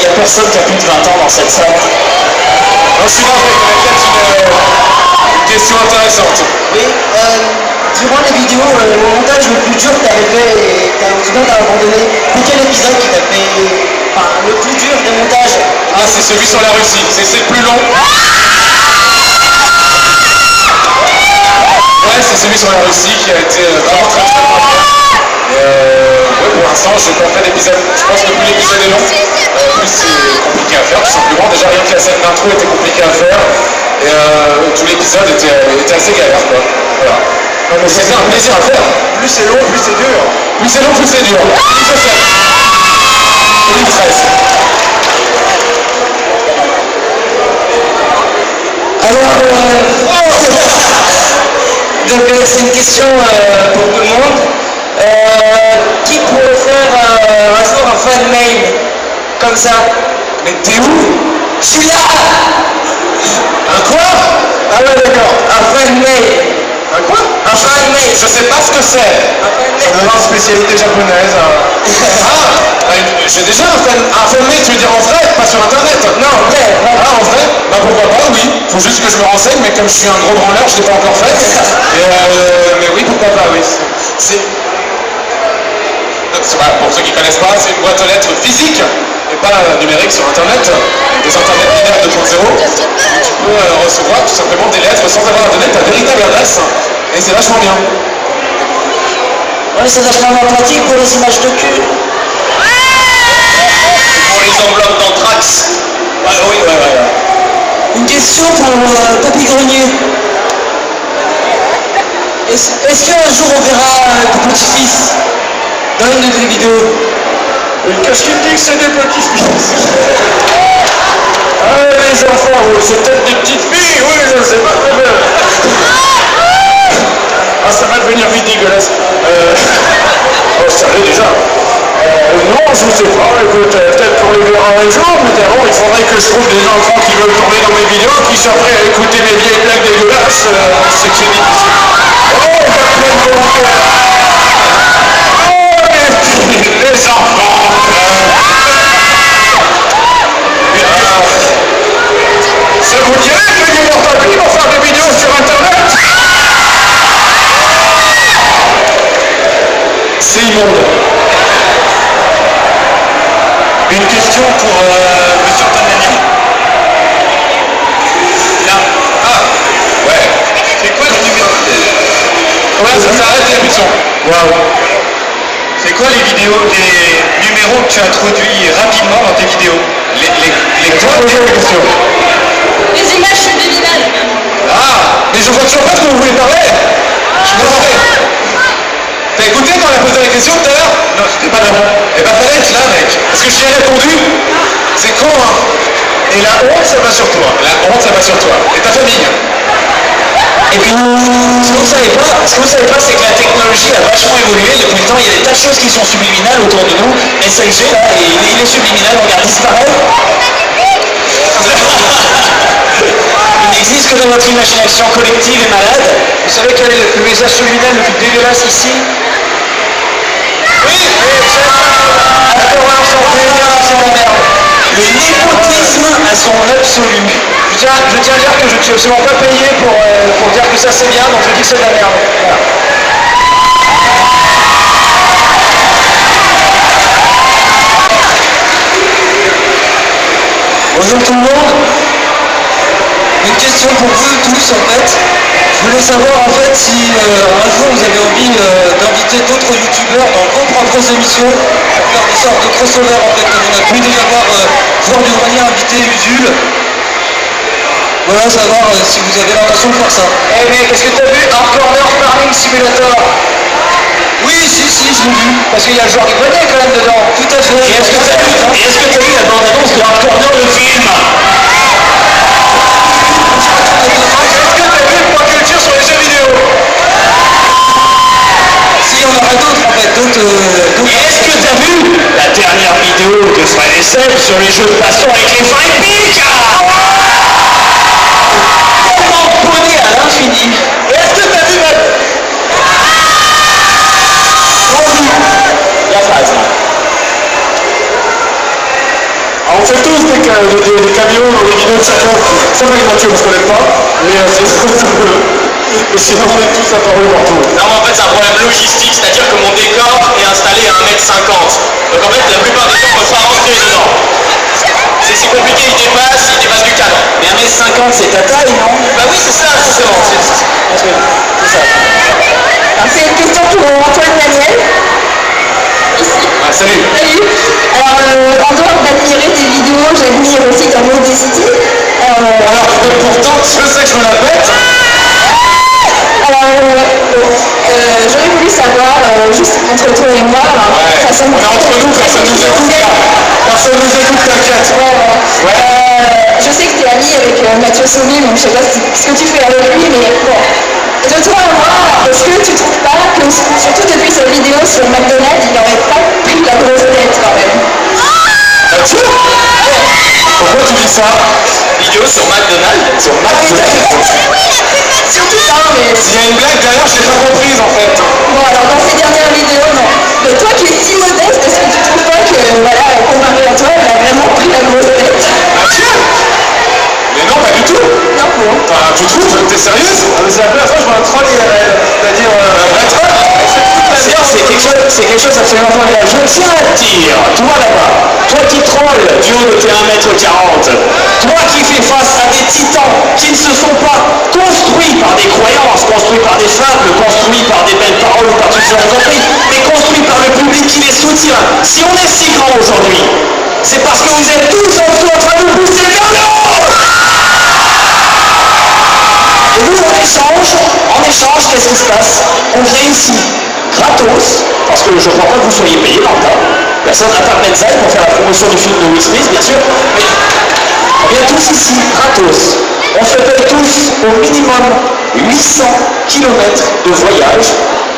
A: y a personne qui a plus de 20 ans dans cette salle.
B: Non, je suis là, mec, il y a peut-être une question intéressante.
F: Oui, durant les vidéos, le montage le plus dur que tu avais fait et tu t'as abandonné, c'est quel épisode qui t'a fait le plus dur des montages?
B: Ah, c'est celui sur la Russie, c'est le plus long. Ouais, c'est celui sur la Russie qui a été vraiment très très bien. Ouais, pour l'instant, j'ai pas fait d'épisode. Je pense que plus l'épisode est long, plus c'est compliqué à faire, tout simplement. Déjà, rien que la scène d'intro était compliquée à faire. Et tout l'épisode était assez galère, quoi. Voilà. Non, mais c'était un plaisir à faire.
D: Plus c'est long, plus c'est dur.
B: Plus c'est long, plus c'est dur. Plus je sais. Plus je stresse.
F: Alors, donc c'est une question pour tout le monde. Qui pourrait faire un jour un fan mail comme ça?
B: Mais t'es où?
F: Je suis là!
B: Un quoi?
D: Ah ouais, d'accord.
F: Un fan mail!
B: Un quoi?
F: Un fan mail!
B: Je sais pas ce que c'est.
F: Un fan mail!
D: Une spécialité japonaise.
B: J'ai déjà un fan mail, tu veux dire en vrai, pas sur internet?
F: Non, vrai!
B: Ah, en vrai? Bah pourquoi pas, oui. Faut juste que je me renseigne, mais comme je suis un gros branleur, je l'ai pas encore fait. Et mais oui, pourquoi pas, oui. C'est... pour ceux qui ne connaissent pas, c'est une boîte aux lettres physique et pas numérique sur Internet, des Internet binaires 2.0. Tu peux recevoir tout simplement des lettres sans avoir à donner ta véritable adresse et c'est vachement bien.
A: Ouais, c'est vachement pratique pour les images de cul.
C: Pour les enveloppes d'anthrax.
B: Ah, oui, ouais.
F: Une question pour Papy Grenier. Est-ce qu'un jour on verra ton petit-fils dans une de tes vidéos?
B: Qu'est-ce qu'il dit que c'est des petits-fils? Ah, les enfants, c'est peut-être des petites filles, oui, je ne sais pas très bien. Ah, ça va devenir vite dégueulasse. Oh, ça l'est déjà. Non, je ne sais pas, écoute, peut-être qu'on les verra un jour, mais d'abord, il faudrait que je trouve des enfants qui veulent tourner dans mes vidéos, qui sont prêts à écouter mes vieilles blagues dégueulasses, c'est que c'est difficile. Oh, les enfants. Ça vous dirait que les mortels vont faire des vidéos sur Internet? C'est immonde. Une question pour Monsieur Tanani. Là. Ah, ouais. C'est quoi le numéro? Ouais, ça s'arrête l'émission. Waouh. C'est quoi les vidéos, les numéros que tu introduis rapidement dans tes vidéos? Les questions.
E: Les images subliminales.
B: Ah, mais je vois toujours pas ce que vous voulez parler. Je me rappelle. T'as écouté quand on a posé la question tout à l'heure? Non, c'était pas là. Eh ben fallait être là, mec. Parce que je t'y ai répondu. C'est con, hein. Et la honte, ça va sur toi. La honte, ça va sur toi. Et ta famille.
A: Et puis, ce que vous savez pas, c'est que la technologie a vachement évolué depuis le temps. Il y a des tas de choses qui sont subliminales autour de nous. SLG, là, il est subliminal, regarde, disparaît. Il n'existe que dans notre imagination collective et malade. Vous savez quel est le message subliminal le plus dégueulasse ici?
B: Oui,
A: Le népotisme à son absolu. Je tiens à dire que je ne suis absolument pas payé pour dire que ça c'est bien, donc je dis que c'est de la merde. Voilà. Bonjour tout le monde. Une question pour vous tous en fait. Je voulais savoir en fait si un jour vous avez envie d'inviter d'autres youtubeurs dans vos propres émissions pour faire des sortes de crossover en fait, comme on a pu déjà voir Joueur du Grenier inviter Usul. Voilà, savoir si vous avez l'intention de faire ça. Eh mec, est-ce que t'as vu un corner farming simulator? Oui, si, je l'ai vu. Parce qu'il y a le Joueur du Grenier quand même dedans. Tout à fait. Et est-ce que t'as vu la bande-annonce de un corner de film?
B: sur les jeux vidéo.
A: Si, on aura d'autres en fait, Et est-ce que t'as vu la dernière vidéo de Fred et Seb sur les jeux de baston avec les Fight Pics? Tellement poney à l'infini. Est-ce que t'as vu la phrase.
B: On fait tous des camions dans les vidéos de chacun. Ça va les Mathieu, on se connaît pas, mais c'est rigolo. Et sinon on est tous apparus partout.
C: Non, mais en fait, c'est un problème logistique, c'est-à-dire que mon décor est installé à 1m50. Donc en fait, la plupart des gens ne peuvent pas rentrer dedans. C'est compliqué, il dépasse du cadre.
A: Mais 1m50 c'est ta taille, non?
C: Bah oui, c'est ça, justement.
A: C'est ça.
E: Alors, c'est une question pour Antoine Daniel. Ici.
B: Ah, salut.
E: Salut. Alors, en dehors d'admirer tes vidéos, j'admire aussi ta modestie.
B: Alors pourtant, je sais que je me la pète.
E: Alors, j'aurais voulu savoir, juste entre toi et moi,
B: Ouais.
E: façon
B: On est entre nous, personne nous écoute. Personne nous écoute, t'inquiète. Ouais.
E: je sais que tu es ami avec Mathieu Sauvé, donc je sais pas ce que tu fais avec lui, mais bon. De toi à moi, est-ce que tu trouves pas que, surtout depuis cette vidéo sur McDonald's, il n'aurait pas pris la grosse tête quand même?
B: Mathieu? Pourquoi tu dis ça?
C: Vidéo sur McDonald's.
B: Sur McDonald's.
E: Surtout ça, mais...
B: Il y a une blague derrière, je l'ai pas comprise en fait.
E: Bon, alors dans ces dernières vidéos, non. Mais toi qui es si modeste, est-ce que tu trouves pas que, voilà, comparé à toi, elle a vraiment pris la grosse tête?
B: Mathieu? Mais non, pas du tout.
E: Non, bon.
B: Tu trouves? T'es sérieuse? C'est la première fois que je vois un troll, c'est-à-dire un vrai troll.
A: c'est quelque chose d'absolument formidable. Je tiens à te dire, toi là-bas, toi qui trolles du haut de tes 1m40, toi qui fais face à des titans qui ne se sont pas construits par des croyances, construits par des fables, construits par des belles paroles ou par toutes ces entreprises, mais construits par le public qui les soutient. Si on est si grand aujourd'hui, c'est parce que vous êtes tous en dessous en train de nous pousser vers le haut. Et nous, en échange, qu'est-ce qui se passe? On vient ici, gratos, parce que je ne crois pas que vous soyez payé par là. Personne à part Benzaï pour faire la promotion du film de Will Smith, bien sûr. Mais on vient tous ici, gratos. On se paye tous au minimum 800 km de voyage.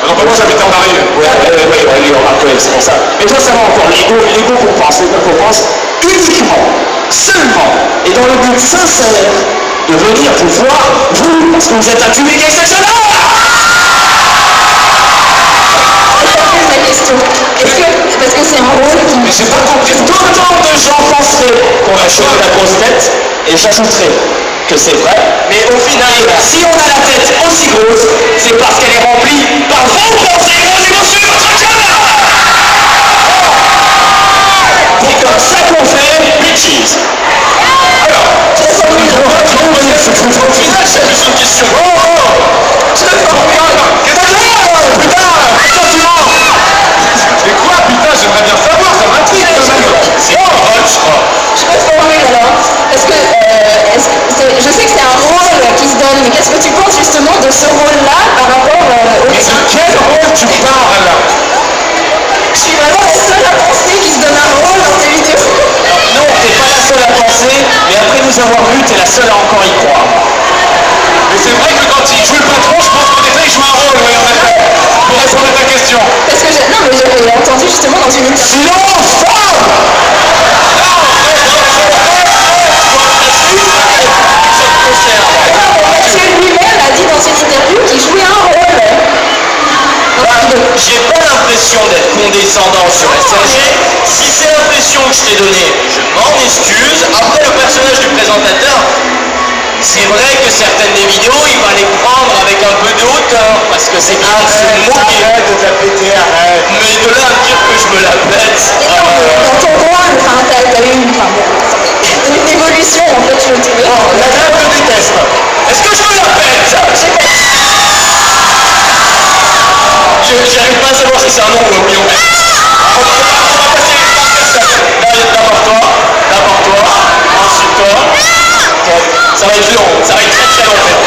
B: Non, pas moi j'habite en Paris.
A: Oui, on a c'est pour ça. Mais toi, ça va encore. L'ego compense, uniquement, seulement, et dans le but sincère de venir vous voir, vous, parce que vous êtes un public exceptionnel.
E: La question. Est-ce que parce que c'est un rôle qui...
A: Mais j'ai pas compris. D'autant de gens penseraient qu'on a chopé la grosse tête, et j'ajouterai que c'est vrai, mais au final, si on a la tête aussi grosse, c'est parce qu'elle est remplie par vos pensées, vos émotions et votre cœur. C'est comme ça qu'on fait bitches. Alors, au final, c'est juste une question.
B: Mais quoi, putain, j'aimerais bien savoir, ça m'intrigue quand même. C'est quoi, je crois.
E: Je reformule alors. Parce que je sais que c'est un rôle qui se donne, mais qu'est-ce que tu penses justement de ce rôle-là par rapport au
B: Mais de quel rôle tu parles là?
E: Je suis vraiment la seule à penser qui se donne un rôle dans ces vidéos.
A: Non, t'es pas la seule à penser, mais après nous avoir vus, t'es la seule à encore y croire.
B: Mais c'est vrai que quand il joue le patron, je pense qu'en effet il joue un rôle, oui, en effet. Pour répondre à ta question.
E: Parce que non, mais j'avais entendu justement dans une interview.
A: Silence, femme!
E: Mathieu lui-même a dit dans cette interview qu'il jouait un rôle.
A: J'ai pas l'impression d'être condescendant sur SRG. Si c'est l'impression que je t'ai donnée, je m'en excuse. Après, le personnage du présentateur, c'est vrai que certaines des vidéos, il va les prendre avec un peu de hauteur, parce que c'est qu'il se moquer.
D: Arrête de te la péter, arrête.
A: Mais de là à dire que je me la pète.
E: Dans ton rôle, t'as eu une évolution en fait, je le trouvais.
A: La dame te déteste. Est-ce que je me la pète? J'arrive pas à savoir si c'est un nom ou un oui. On va passer les d'abord toi, ensuite toi. Ça va être long, ça va être très très long en fait.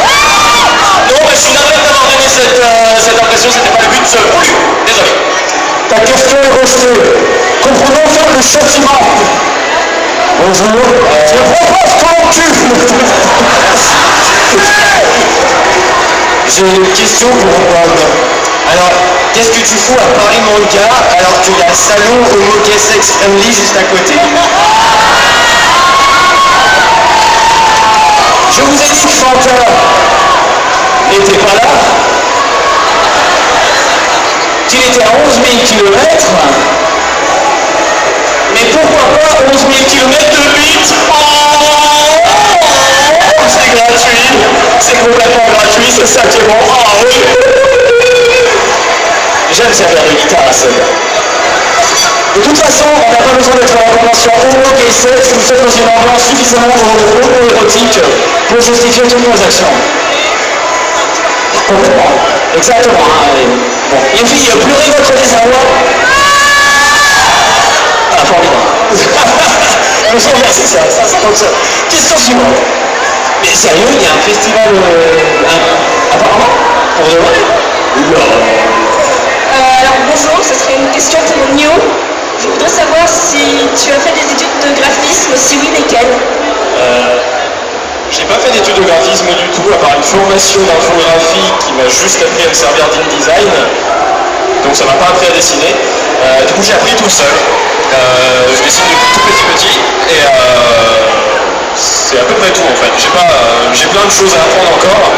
A: Non, mais je suis navré d'avoir donné cette impression, c'était pas le but voulu. Désolé. Ta question est rejetée. Comprenons faire le châtiment. Bonjour. Je propose ton cul. J'ai une question pour Bob. Alors, qu'est-ce que tu fous à Paris Manga alors qu'il y a salon Homo Gay Sex Friendly juste à côté? Je vous ai dit que Fanta n'était pas là, qu'il était à 11 000 km, mais pourquoi pas 11 000 km de bite? C'est gratuit, c'est complètement gratuit, c'est ça qui est bon. Ah oui. J'aime servir de guitare à seul. De toute façon, on n'a pas besoin d'être en convention homo gay sex, nous sommes dans une ambiance suffisamment homo-érotique pour justifier toutes nos actions. Complètement. Exactement. Bon. Une fille, pleurez votre désarroi. Ah, formidable. Merci, ça compte ça. Question suivante. Mais sérieux, il y a un festival apparemment pour de vrai?
E: Alors bonjour, ce serait une question pour Nio. Je voudrais savoir si tu as fait des études de graphisme, si oui, lesquelles?
B: J'ai pas fait d'études de graphisme du tout, à part une formation d'infographie qui m'a juste appris à me servir d'InDesign. Donc ça m'a pas appris à dessiner. Du coup j'ai appris tout seul. Je dessine depuis tout petit et c'est à peu près tout en fait. J'ai plein de choses à apprendre encore.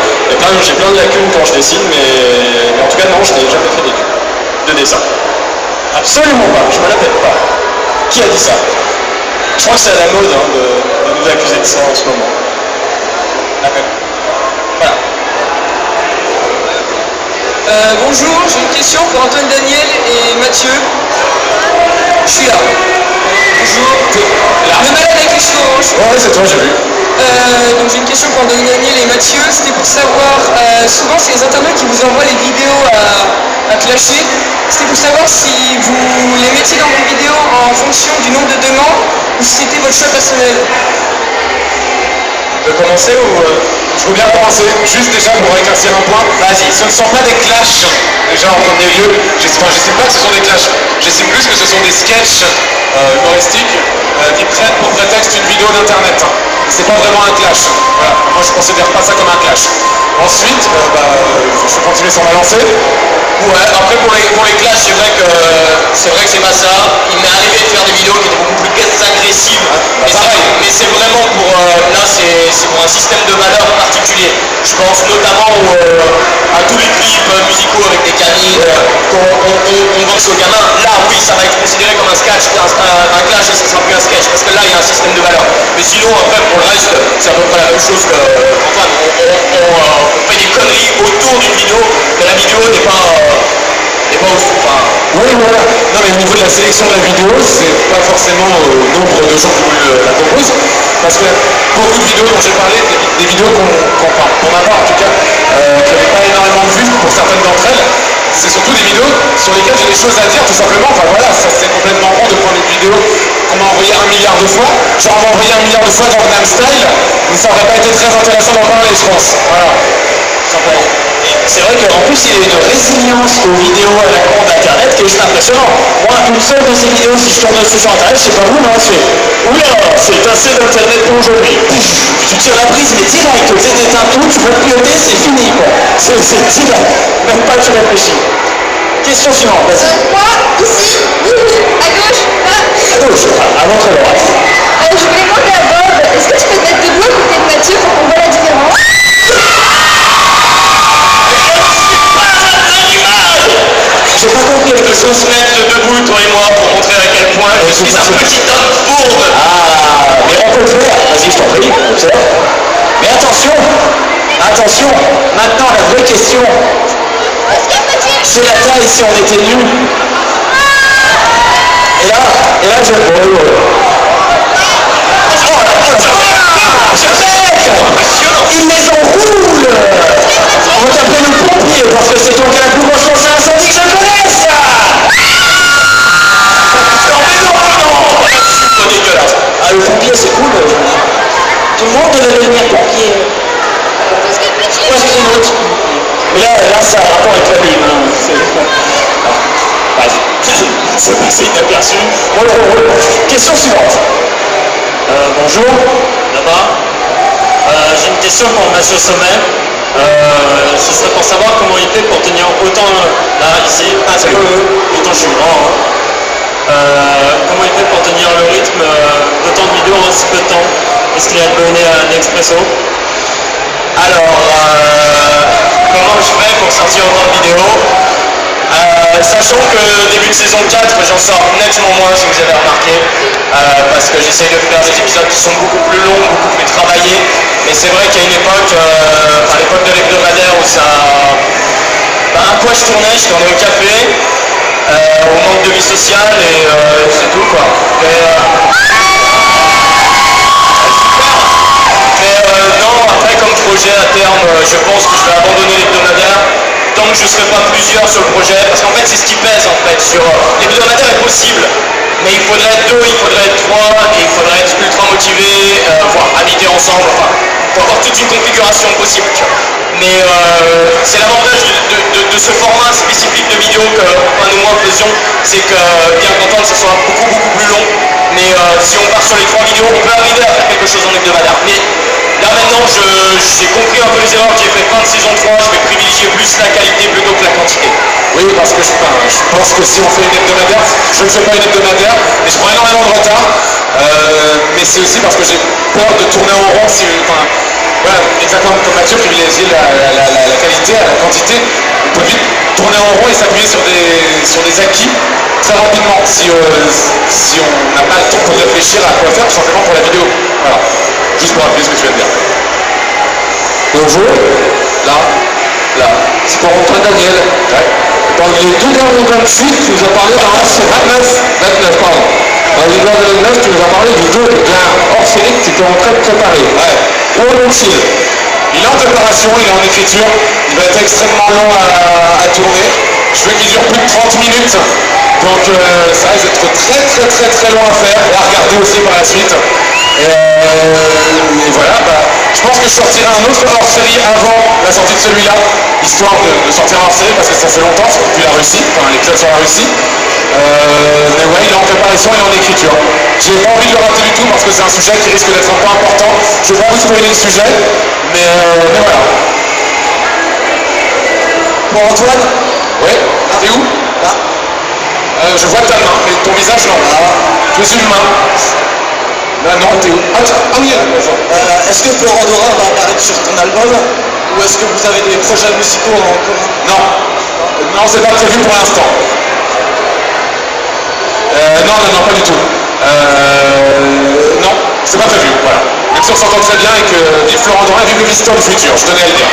B: J'ai plein de lacunes quand je dessine, mais en tout cas non, je n'ai jamais fait d'études de dessin. Absolument pas, je me la pète pas. Qui a dit ça? Je crois que c'est à la mode de nous accuser de ça en ce moment. Voilà.
F: Bonjour, j'ai une question pour Antoine Daniel et Mathieu. Je suis là. Bonjour. Le malade avec les cheveux orange.
B: Ouais, c'est toi, j'ai vu.
F: Donc j'ai une question pour Antoine Daniel et Mathieu. C'était pour savoir, souvent c'est les internautes qui vous envoient les vidéos à clasher. C'était pour savoir si vous les mettiez dans vos vidéos en fonction du nombre de demandes ou si c'était votre choix personnel.
B: De commencer ou je veux bien commencer, juste déjà pour éclaircir un point. Vas-y, ce ne sont pas des clashs, déjà en premier lieu. J'estime pas que ce sont des clashs, j'estime plus que ce sont des sketchs humoristiques qui prennent pour prétexte une vidéo d'internet. C'est pas vraiment un clash. Voilà. Moi je considère pas ça comme un clash. Ensuite, je vais continuer sur ma lancée.
A: Ouais, après pour les clashs, c'est vrai que c'est pas ça. Il m'est arrivé de faire des vidéos qui étaient beaucoup plus agressives. Mais c'est vraiment pour là c'est pour un système de valeurs particulier. Je pense notamment à tous les clips musicaux avec des gamines qu'on boxe aux gamins. Là oui, ça va être considéré comme un sketch, un clash, et ça sera plus un sketch parce que là il y a un système de valeurs. Mais sinon après pour le reste, c'est à peu près la même chose que Antoine. On fait des conneries autour d'une vidéo, mais la vidéo n'est pas ouf. Enfin,
B: oui, voilà. Non, mais au niveau de la sélection de la vidéo, c'est pas forcément au nombre de gens qui la composent. Parce que beaucoup de vidéos dont j'ai parlé, des vidéos pour ma part en tout cas, qui n'avaient pas énormément de vues pour certaines d'entre elles, c'est surtout des vidéos sur lesquelles j'ai des choses à dire tout simplement. Enfin voilà, ça c'est complètement con de prendre une vidéo qu'on m'a envoyée 1 milliard de fois. Genre on m'a envoyé 1 milliard de fois dans Gangnam Style, mais ça aurait pas été très intéressant d'en parler, je pense. Voilà. Simplement.
A: c'est vrai qu'en plus il y a une résilience aux vidéos à la con d'internet qui est juste impressionnant. Moi, une seule de ces vidéos, si je tourne dessus sur internet, je sais pas vous, mais c'est oula, c'est assez d'internet pour aujourd'hui. Tu tires la prise, mais direct, tu éteins tout, tu veux piloter, c'est fini quoi. C'est direct, même pas tu réfléchis. Question suivante, vas-y.
E: Moi, ici, à gauche, là.
A: À gauche, à votre droite.
E: Je voulais demander à Bob, est-ce que tu peux te mettre debout à côté de Mathieu pour qu'on voit la différence?
A: J'ai pas compris la question. Se mettre debout, toi et moi, pour montrer à quel point je suis un petit homme fourbe. Ah, mais on peut le faire. Vas-y, je t'en prie, observe. Mais attention, attention, maintenant la vraie question, c'est la taille si on était nus. Et là, je... Il les enroule. On va t'appeler le pompier parce que c'est ton cas la plus grosse chance à incendie que je connaisse. Non mais non, c'est dégueulasse. Ah le pompier c'est cool. Tout le monde devait devenir pompier. Moi j'ai une autre. Mais là ça a un rapport avec la Bible. C'est passé inaperçu. Question suivante. Bonjour. Là-bas. J'ai une question pour Mathieu Sommet. Ce serait pour savoir comment il fait pour tenir autant, là, ici, autant je suis grand, comment il fait pour tenir le rythme d'autant de vidéos en si peu de temps. Est-ce qu'il a abonné à un expresso? Alors, comment je fais pour sortir autant de vidéos? Sachant que début de saison 4, j'en sors nettement moins, si vous avez remarqué, parce que j'essaye de faire des épisodes qui sont beaucoup plus longs, beaucoup plus travaillés. Mais c'est vrai qu'il y a une époque, à l'époque de l'hebdomadaire, où ça... à quoi je tournais au café, au manque de vie sociale, et c'est tout quoi. Non, après comme projet à terme, je pense que je vais abandonner l'hebdomadaire. Tant que je ne serai pas plusieurs sur le projet, parce qu'en fait c'est ce qui pèse en fait sur l'hebdomadaire est possible, mais il faudrait être 2, il faudrait être 3, et il faudrait être ultra motivé, voire habiter ensemble, enfin, il faut avoir toute une configuration possible. Mais c'est l'avantage de ce format spécifique de vidéo que Antoine et moi faisions, c'est que bien content que ce soit beaucoup plus long, mais si on part sur les 3 vidéos, on peut arriver à faire quelque chose en hebdomadaire. Mais là maintenant, j'ai compris un peu les erreurs que j'ai fait fin de saison 3, je vais privilégier plus la qualité plutôt que la quantité.
B: Oui, parce que je pense que si on fait une hebdomadaire, je ne fais pas une hebdomadaire, mais je prends énormément de retard. Mais c'est aussi parce que j'ai peur de tourner en rond. Voilà, exactement comme Mathieu privilégier la qualité à la quantité. On peut vite tourner en rond et s'appuyer sur des acquis très rapidement si on n'a pas le temps pour réfléchir à quoi faire, tout simplement pour la vidéo. Voilà, juste pour rappeler ce que tu viens de dire. Bonjour, là,
C: là. C'est pour Antoine Daniel. Ouais. Dans les deux derniers 28, tu nous as parlé d'un 29, pardon. Dans les derniers 29, tu nous as parlé du jeu d'un hors-série que tu étais en train de préparer. Ouais. Pour le film.
B: Il est en préparation, il est en écriture. Il va être extrêmement long à tourner. Je veux qu'il dure plus de 30 minutes. Donc ça risque d'être très long à faire et à regarder aussi par la suite. Et voilà, je pense que je sortirai un autre hors-série avant la sortie de celui-là, histoire de sortir un hors-série parce que ça fait longtemps, depuis la Russie, enfin l'épisode sur la Russie. Mais ouais, il est en préparation et en écriture. J'ai pas envie de le rater du tout parce que c'est un sujet qui risque d'être un peu important. Je n'ai pas envie de spoiler le sujet, mais voilà.
D: Pour Antoine?
B: Oui, t'es où?
D: Là.
B: Je vois ta main, mais ton visage non. Je suis une main. Non, t'es où? Ah oui, bonjour.
D: Est-ce que Peurandora va apparaître sur ton album? Ou est-ce que vous avez des projets musicaux en commun?
B: Non, c'est pas prévu pour l'instant. Non, pas du tout. Non, c'est pas prévu, voilà. Même si on s'entend très bien et que Florent Dorin vive le visiteur du futur, je tenais à le dire.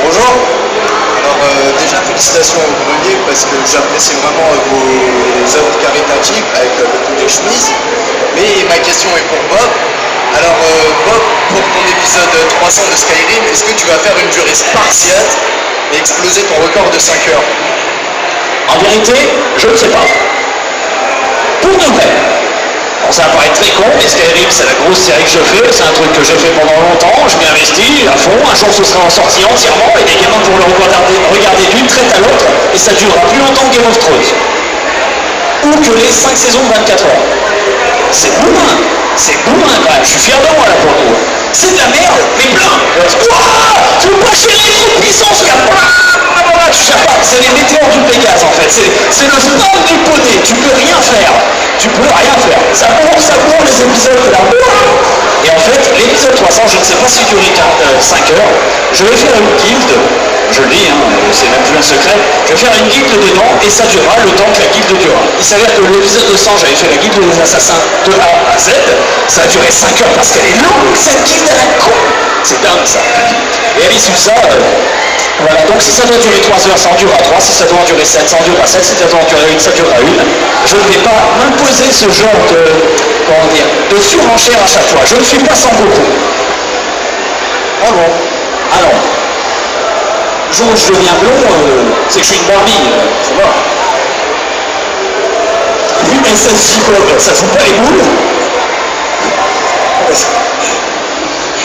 D: Bonjour. Alors déjà félicitations au Grenier parce que j'apprécie vraiment vos œuvres caritatives avec le coup des chemises. Mais ma question est pour Bob. Alors Bob, pour ton épisode 300 de Skyrim, est-ce que tu vas faire une durée spartiate et exploser ton record de 5 heures?
A: En vérité, je ne sais pas. Pour de vrai. Bon, ça va paraître très con, mais Skyrim, c'est la grosse série que je fais, c'est un truc que j'ai fait pendant longtemps, je m'y investis à fond, un jour ce sera sorti entièrement, et des gamins pourront le regarder d'une traite à l'autre, et ça durera plus longtemps que Game of Thrones. Ou que les 5 saisons de 24 heures. C'est bourrin, quand même, je suis fier de moi là pour le coup. C'est de la merde, mais plein. Ouah, tu veux pas chérir les trop puissance, tu sais pas, c'est les météores du Pégase en fait, c'est le spawn du poney, tu peux rien faire, ça bourre les épisodes là. Et en fait, l'épisode 300, je ne sais pas si durer 5 heures, je vais faire une guilde, je le dis, hein, c'est même plus un secret, je vais faire une guilde dedans et ça durera le temps que la guilde durera. Il s'avère que l'épisode 200, j'avais fait la guilde des assassins de A à Z, ça a duré 5 heures parce qu'elle est longue, cette guilde à la con. C'est dingue ça. Et à l'issue de ça, voilà, donc si ça doit durer 3 heures, ça en durera 3, si ça doit en durer 7, ça en durera 7, si ça doit en durer 1, ça durera 1. Je ne vais pas m'imposer ce genre de surenchère à chaque fois. Je ne suis pas sans beaucoup. Ah bon? Ah non. Le jour où je deviens blond, c'est que je suis une Barbie, ça va. Et puis SSJ Bob, ça fout pas les boules?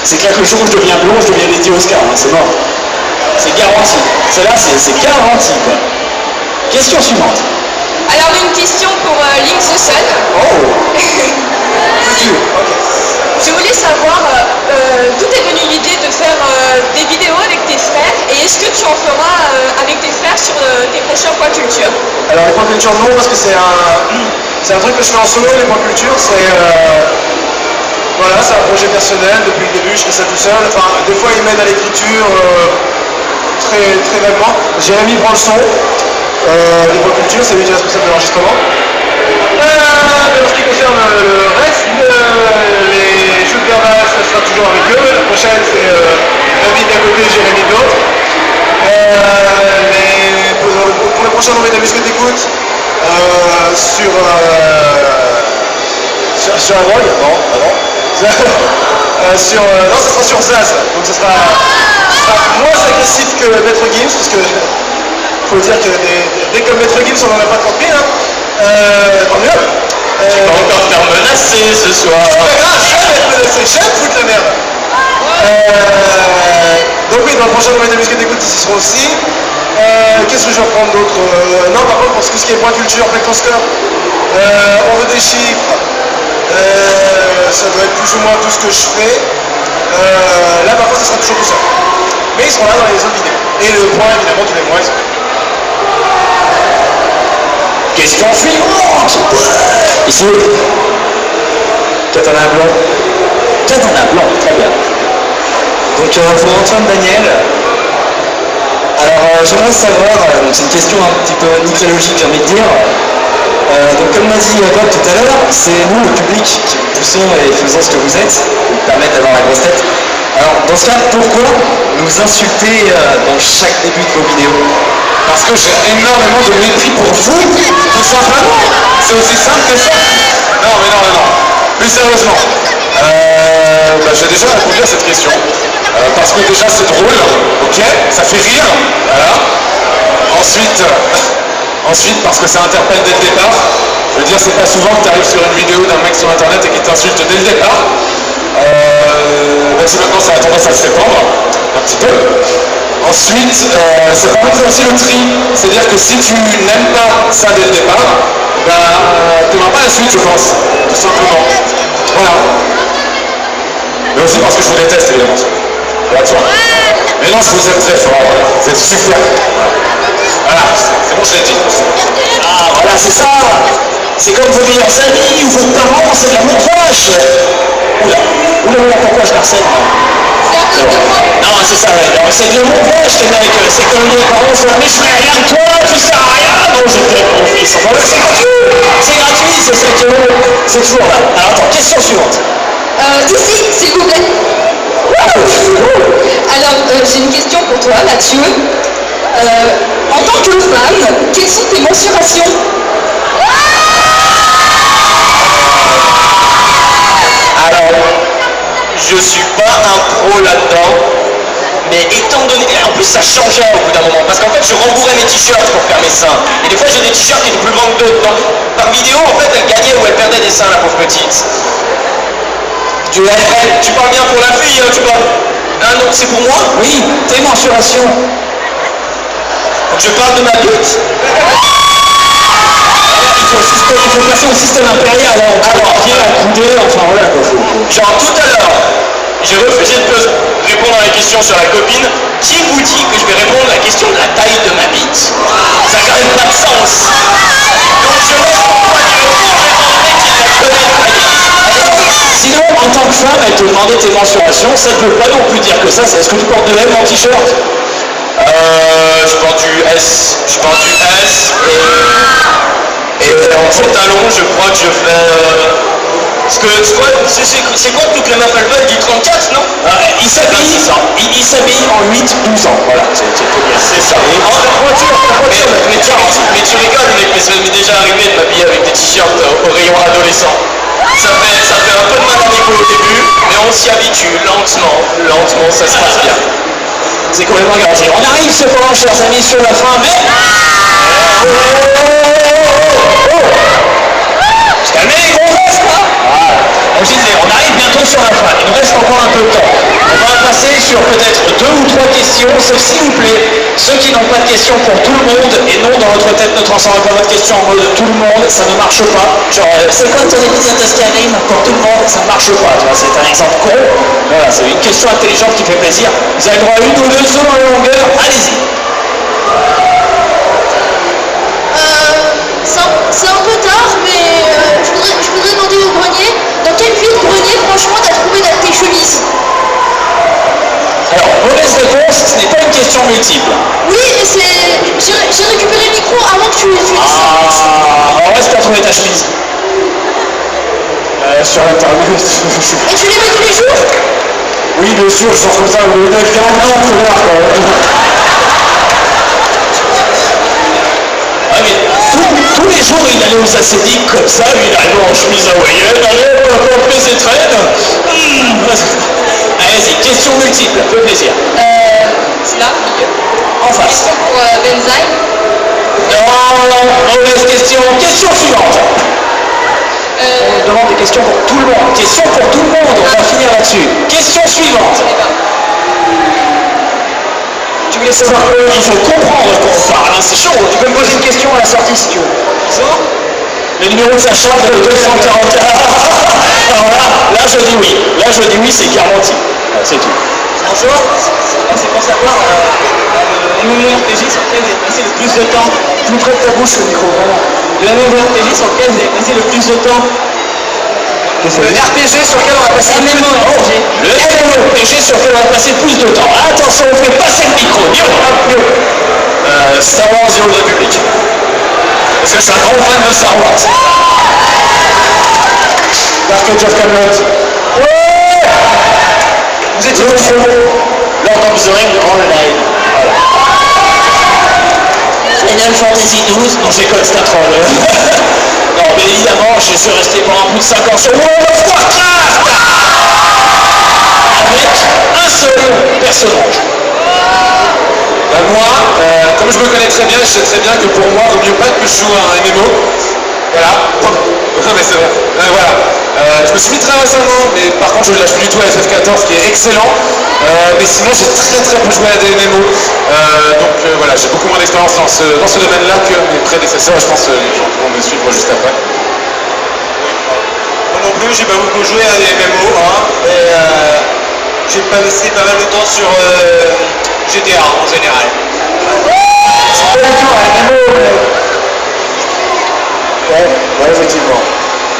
A: C'est clair que le jour où je deviens blond, je deviens Lady Oscar, hein, c'est mort. C'est garanti. Celle-là, c'est garanti, quoi. Question suivante.
E: Alors, une question pour Link the Sun.
A: Oh.
E: Je voulais savoir d'où est venue l'idée de faire des vidéos avec tes frères et est-ce que tu en feras avec tes frères sur tes prochains points culture?
D: Alors les points culture non, parce que c'est un truc que je fais en solo. Les points culture voilà, c'est un projet personnel. Depuis le début je fais ça tout seul. Enfin, des fois ils m'aident à l'écriture très vaguement. Jérémy prend le son. Les points culture, c'est lui qui est responsable de l'enregistrement. En ce qui concerne le reste, les jeux de verbal, ça sera toujours avec eux. La prochaine, c'est David d'un côté, Jérémy de l'autre. Pour le prochain nombre d'établissements que t'écoutes, sur la drogue, non, non, ça sera sur Zaz, donc ce sera moins agressif que Maître Gims, parce que faut dire que dès que Maître Gims on en a pas 30 000, tant mieux.
A: Tu vas encore te faire menacer ce soir.
D: C'est pas grave, j'aime foutre la merde. Donc oui, dans le prochain domaine de musique d'écoute, ils y seront aussi. Qu'est-ce que je vais reprendre d'autre? Non, par contre, pour ce qui est point culture, Plectoscope, on veut des chiffres. Ça doit être plus ou moins tout ce que je fais. Là, par contre, ça sera toujours tout seul. Mais ils seront là dans les autres vidéos. Et le point, évidemment, tous les mois, ils sont là.
A: Question suivante. Ici. Toi t'en as un blanc. Toi t'en as un blanc, très bien. Donc pour Antoine Daniel, alors j'aimerais savoir, donc c'est une question un petit peu mythologique j'ai envie de dire. Donc comme m'a dit Bob tout à l'heure, c'est nous le public qui poussons et faisons ce que vous êtes, vous permettre d'avoir la grosse tête. Alors, dans ce cas, pourquoi nous insulter dans chaque début de vos vidéos?
C: Parce que j'ai énormément de mépris pour vous, tout simplement. C'est aussi simple que ça. Non. Plus sérieusement, j'ai déjà répondu à cette question. Parce que déjà c'est drôle, ok, ça fait rire, voilà. Ensuite, parce que ça interpelle dès le départ. Je veux dire, c'est pas souvent que tu arrives sur une vidéo d'un mec sur internet et qu'il t'insulte dès le départ. Même si maintenant ça a tendance à se répandre, un petit peu. Ensuite, ça permet de faire aussi le tri. C'est-à-dire que si tu n'aimes pas ça dès le départ, tu n'auras pas la suite, je pense. Tout simplement. Voilà. Mais aussi parce que je vous déteste, évidemment. Voilà, tu vois. Mais non, je vous aime très fort. Voilà. Vous êtes super. Voilà, c'est bon, je l'ai dit.
A: Ah, voilà, c'est ça. C'est comme vos meilleurs amis ou vos parents, c'est de l'amour proche. Oula, pourquoi je harcèle? Non, c'est ça, ouais. C'est de l'amour proche, les mecs. C'est comme les parents sont là, mais je fais rien de toi, tu sers à rien. Non, je t'aime, mon fils. Enfin, c'est gratuit. C'est gratuit, c'est ça qui est bon. C'est toujours là. Alors, attends, question suivante.
E: Ici, s'il vous plaît. Alors, j'ai une question pour toi, Mathieu. En tant que femme, quelles sont tes mensurations?
A: Alors, je suis pas un pro là-dedans, mais étant donné... En plus, ça changeait au bout d'un moment, parce qu'en fait, je rembourrais mes t-shirts pour faire mes seins. Et des fois, j'ai des t-shirts qui étaient plus grands que d'autres. Donc, par vidéo, en fait, elle gagnait ou elle perdait des seins, la pauvre petite. Tu parles bien pour la fille, hein, tu parles... Ah non, c'est pour moi? Oui, tes mensurations. Donc je parle de ma bite. Il faut passer au système impérial, alors pied, à coudée, enfin voilà quoi. Genre tout à l'heure, j'ai refusé de répondre à la question sur la copine. Qui vous dit que je vais répondre à la question de la taille de ma bite? Ça n'a quand même pas de sens. Donc je laisse pour moi dire sinon, en tant que femme, elle te demandait tes mensurations, ça ne veut pas non plus dire que ça. Est-ce que tu portes de M en t-shirt? Je porte du S. Et en pantalon, je crois que je fais... C'est quoi toutes les meufs elles veulent du 34, non? Il s'habille en 8-12 ans, voilà. C'est ça. Mais tu rigoles, mec, mais ça m'est déjà arrivé de m'habiller avec des t-shirts au rayon adolescent. Ça fait un peu de mal à l'écho au début, mais on s'y habitue, lentement, ça se passe bien. C'est complètement garanti. On arrive cependant, chers amis, sur la fin, mais... Se calmer les gros restes, quoi. On disait, on arrive bientôt sur la fin, il nous reste encore un peu de temps. On va passer sur peut-être 2 ou 3 questions, sauf s'il vous plaît, ceux qui n'ont pas de questions pour tout le monde, et non dans votre tête ne transformez pas votre question en mode tout le monde, ça ne marche pas. Genre, c'est quoi ton épisode de Skyrim pour tout le monde, ça ne marche pas, tu vois, c'est un exemple con. Voilà, c'est une question intelligente qui fait plaisir. Vous avez le droit à 1 ou 2 zones en longueur, allez-y.
E: C'est un peu tard, mais je voudrais demander au grenier, dans quel vide-grenier, franchement, t'as trouvé tes chemises?
A: Alors, mauvaise réponse, ce n'est pas une question multiple.
E: Oui, mais j'ai récupéré le micro avant que tu dises ça.
A: Alors, où est-ce que tu as trouvé ta chemise? Sur internet.
E: Et tu les mets tous les jours?
C: Oui, bien sûr, je sors comme ça, vous avez fait un an de voir quand même.
A: Ah mais tous les jours il allait aux acédiques comme ça, lui il arrivait en chemise hawaïenne, allez, on va pas ses traînes. Allez-y, question multiple, peu plaisir.
E: C'est là, au milieu.
A: En face.
E: Question pour Benzaï.
A: Non, mauvaise question. Question suivante. On demande des questions pour tout le monde. Question pour tout le monde, on va finir là-dessus. Question suivante. Tu voulais savoir il faut comprendre qu'on parle, hein, c'est chaud. Tu peux me poser une question à la sortie si tu veux. Le numéro de sa chambre est le 241. Alors là je dis oui. Là je dis oui, c'est garanti. C'est tout. Bonjour. C'est pour savoir le MMORPG sur lequel vous avez passé le plus de temps. Plus près de ta bouche le micro, vraiment. Le MMORPG sur lequel vous avez passé le plus de temps. Le RPG sur lequel on va passer le MMORPG sur lequel on va passer plus de temps. Attention, on fait passer le micro. Star Wars The Old Republic. Parce que je suis un grand fan de Star Wars. Dark Age of Camelot. Ouais. Vous étiez au show Lord of the Rings Online. Voilà. Final Fantasy XII, non j'ai code c'est un troll. Non mais évidemment je suis resté pendant plus de 5 ans sur World of Warcraft avec un seul personnage.
C: Ben moi, comme je me connais très bien, je sais très bien que pour moi, il vaut mieux pas que je joue à un MMO. Voilà. Non mais c'est vrai. Voilà. Je me suis mis très récemment, mais par contre je lâche plus du tout à FF14 qui est excellent. Mais sinon j'ai très peu joué à des MMO. Donc voilà, j'ai beaucoup moins d'expérience dans ce domaine-là que mes prédécesseurs. Je pense que les gens vont me suivre juste après.
D: Moi non plus, j'ai pas beaucoup joué à des MMO, hein, mais j'ai passé pas mal de temps sur GTA en général.
A: C'est pas du tout un MMO, mais... Ouais, effectivement.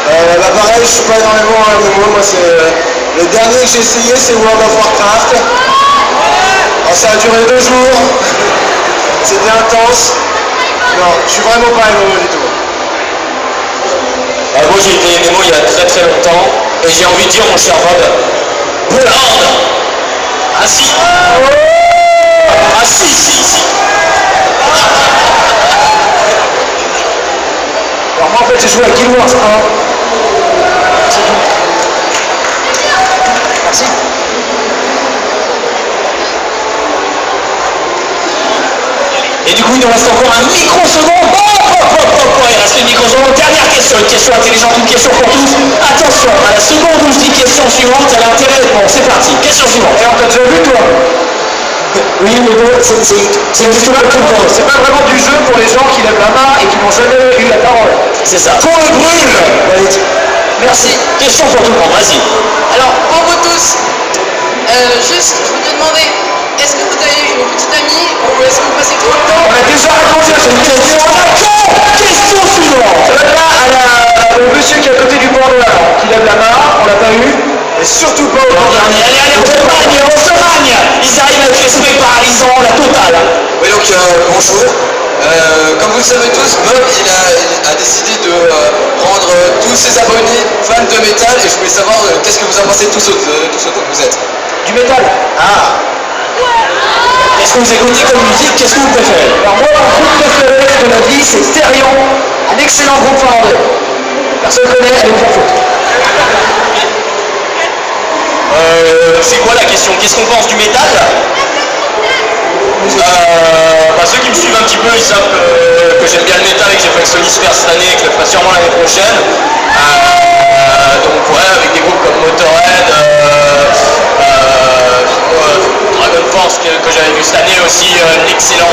D: Bah pareil, je suis pas énormément à MMO, moi c'est... le dernier que j'ai essayé c'est World of Warcraft. Alors, ça a duré 2 jours, c'était intense. Non, je suis vraiment pas MMO du tout.
A: Moi j'ai été MMO il y a très longtemps, et j'ai envie de dire mon cher Rod, Bloodhound. Ah si. Ah si. Alors moi en fait j'ai joué à Guild Wars 1. C'est tout. Merci. Et du coup il nous reste encore un microseconde. Il reste une microseconde. Dernière question, une question intelligente, une question pour tous. Attention, à la seconde où je dis question suivante, elle a intérêt d'être bon. C'est parti, question suivante. Et on t'a déjà vu toi? Oui, mais bon, c'est justement tout le monde. C'est pas vraiment du jeu pour les gens qui lèvent la main et qui n'ont jamais eu la parole. C'est ça. Qu'on le brûle. Merci. Question pour tout le monde, vas-y.
E: Alors, pour vous tous, juste, je voudrais demander, est-ce que vous avez une petite amie ou est-ce que vous passez trop de temps?
A: On a déjà répondu à cette question. Question suivante. Au monsieur qui est à côté du bord de la lampe, qui lève la main, on l'a pas eu. Et surtout pas au bord dernier. Allez, on se magne. Ils arrivent avec l'esprit paralysant, la totale.
G: Oui, donc bonjour. Comme vous le savez tous, Bob il a décidé de rendre tous ses abonnés fans de métal et je voulais savoir qu'est-ce que vous en pensez tous autres que vous êtes.
A: Du métal. Ah. Qu'est-ce que vous écoutez comme musique? Qu'est-ce que vous préférez? Alors moi, mon groupe préféré de la vie, c'est Therion, un excellent groupe finlandais. Personne ne connaît, allez vous faire foutre. C'est quoi la question? Qu'est-ce qu'on pense du métal? Ceux qui me suivent un petit peu, ils savent que j'aime bien le métal et que j'ai fait le Sony Sphere cette année et que je le ferai sûrement l'année prochaine. Donc ouais, avec des groupes comme Motorhead, Dragon Force que j'avais vu cette année aussi, l'excellent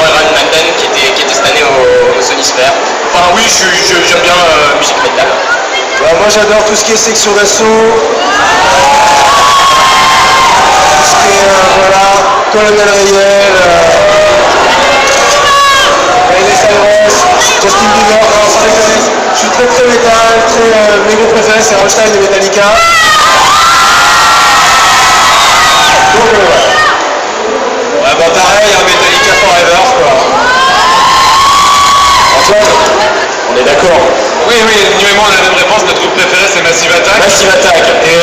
A: Iron Maiden qui était cette année au Sony Sphere. Enfin oui, j'aime bien la musique métal.
D: Moi j'adore tout ce qui est section d'assaut. Voilà, Colonel Rayel, Miley Cyrus, Justin Bieber, non, sans déconner. Je suis très métal, mes groupes préférés c'est Rammstein et Metallica. Donc voilà.
C: Ouais, bah pareil, Metallica Forever, quoi.
A: Antoine, on est d'accord.
C: Oui, nous et moi on a la même réponse, notre groupe préféré c'est Massive Attack.
A: Massive Attack.
C: Et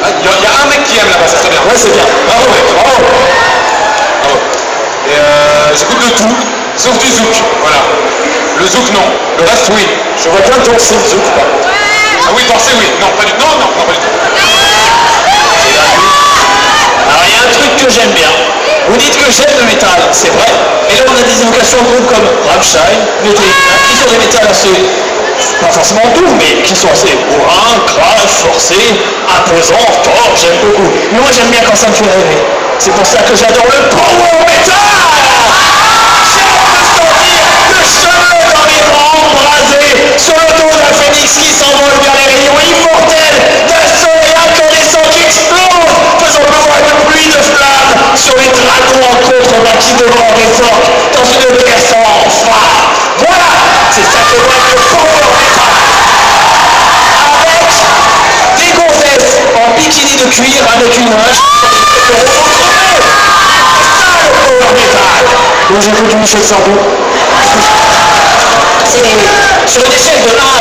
C: il y a un mec qui aime là-bas, ça serait bien.
A: Ouais, c'est bien. Bravo, mec. Bravo.
C: Et j'écoute de tout, sauf du zouk, voilà. Le zouk non, le reste oui.
A: Je vois bien danser le zouk, par contre.
C: Ah oui, danser oui, non, pas du tout. Non, pas du tout.
A: Alors, il y a un truc que j'aime bien. Vous dites que j'aime le métal, c'est vrai. Et là, on a des évocations de groupes comme Rammstein, Metallica, qui sont des métals assez, pas forcément doux, mais qui sont assez bourrins, crash, forcés, imposants, forts, j'aime beaucoup. Mais moi, j'aime bien quand ça me fait rêver. C'est pour ça que j'adore le power metal. J'ai hâte de sentir le cheveu dans les bras embrasés sur le dos d'un phénix qui s'envole vers les rayons immortels d'un soleil incandescent qui explose, faisant pleuvoir une pluie de flammes sur les dragons en contrebas qui dévorent les forts dans une guerre sans fin. Voilà, c'est ça que moi le power metal. Avec des gonzesses en bikini de cuir avec une hache. Donc j'écoute Michel Sardou. C'est sur une échelle de 1 à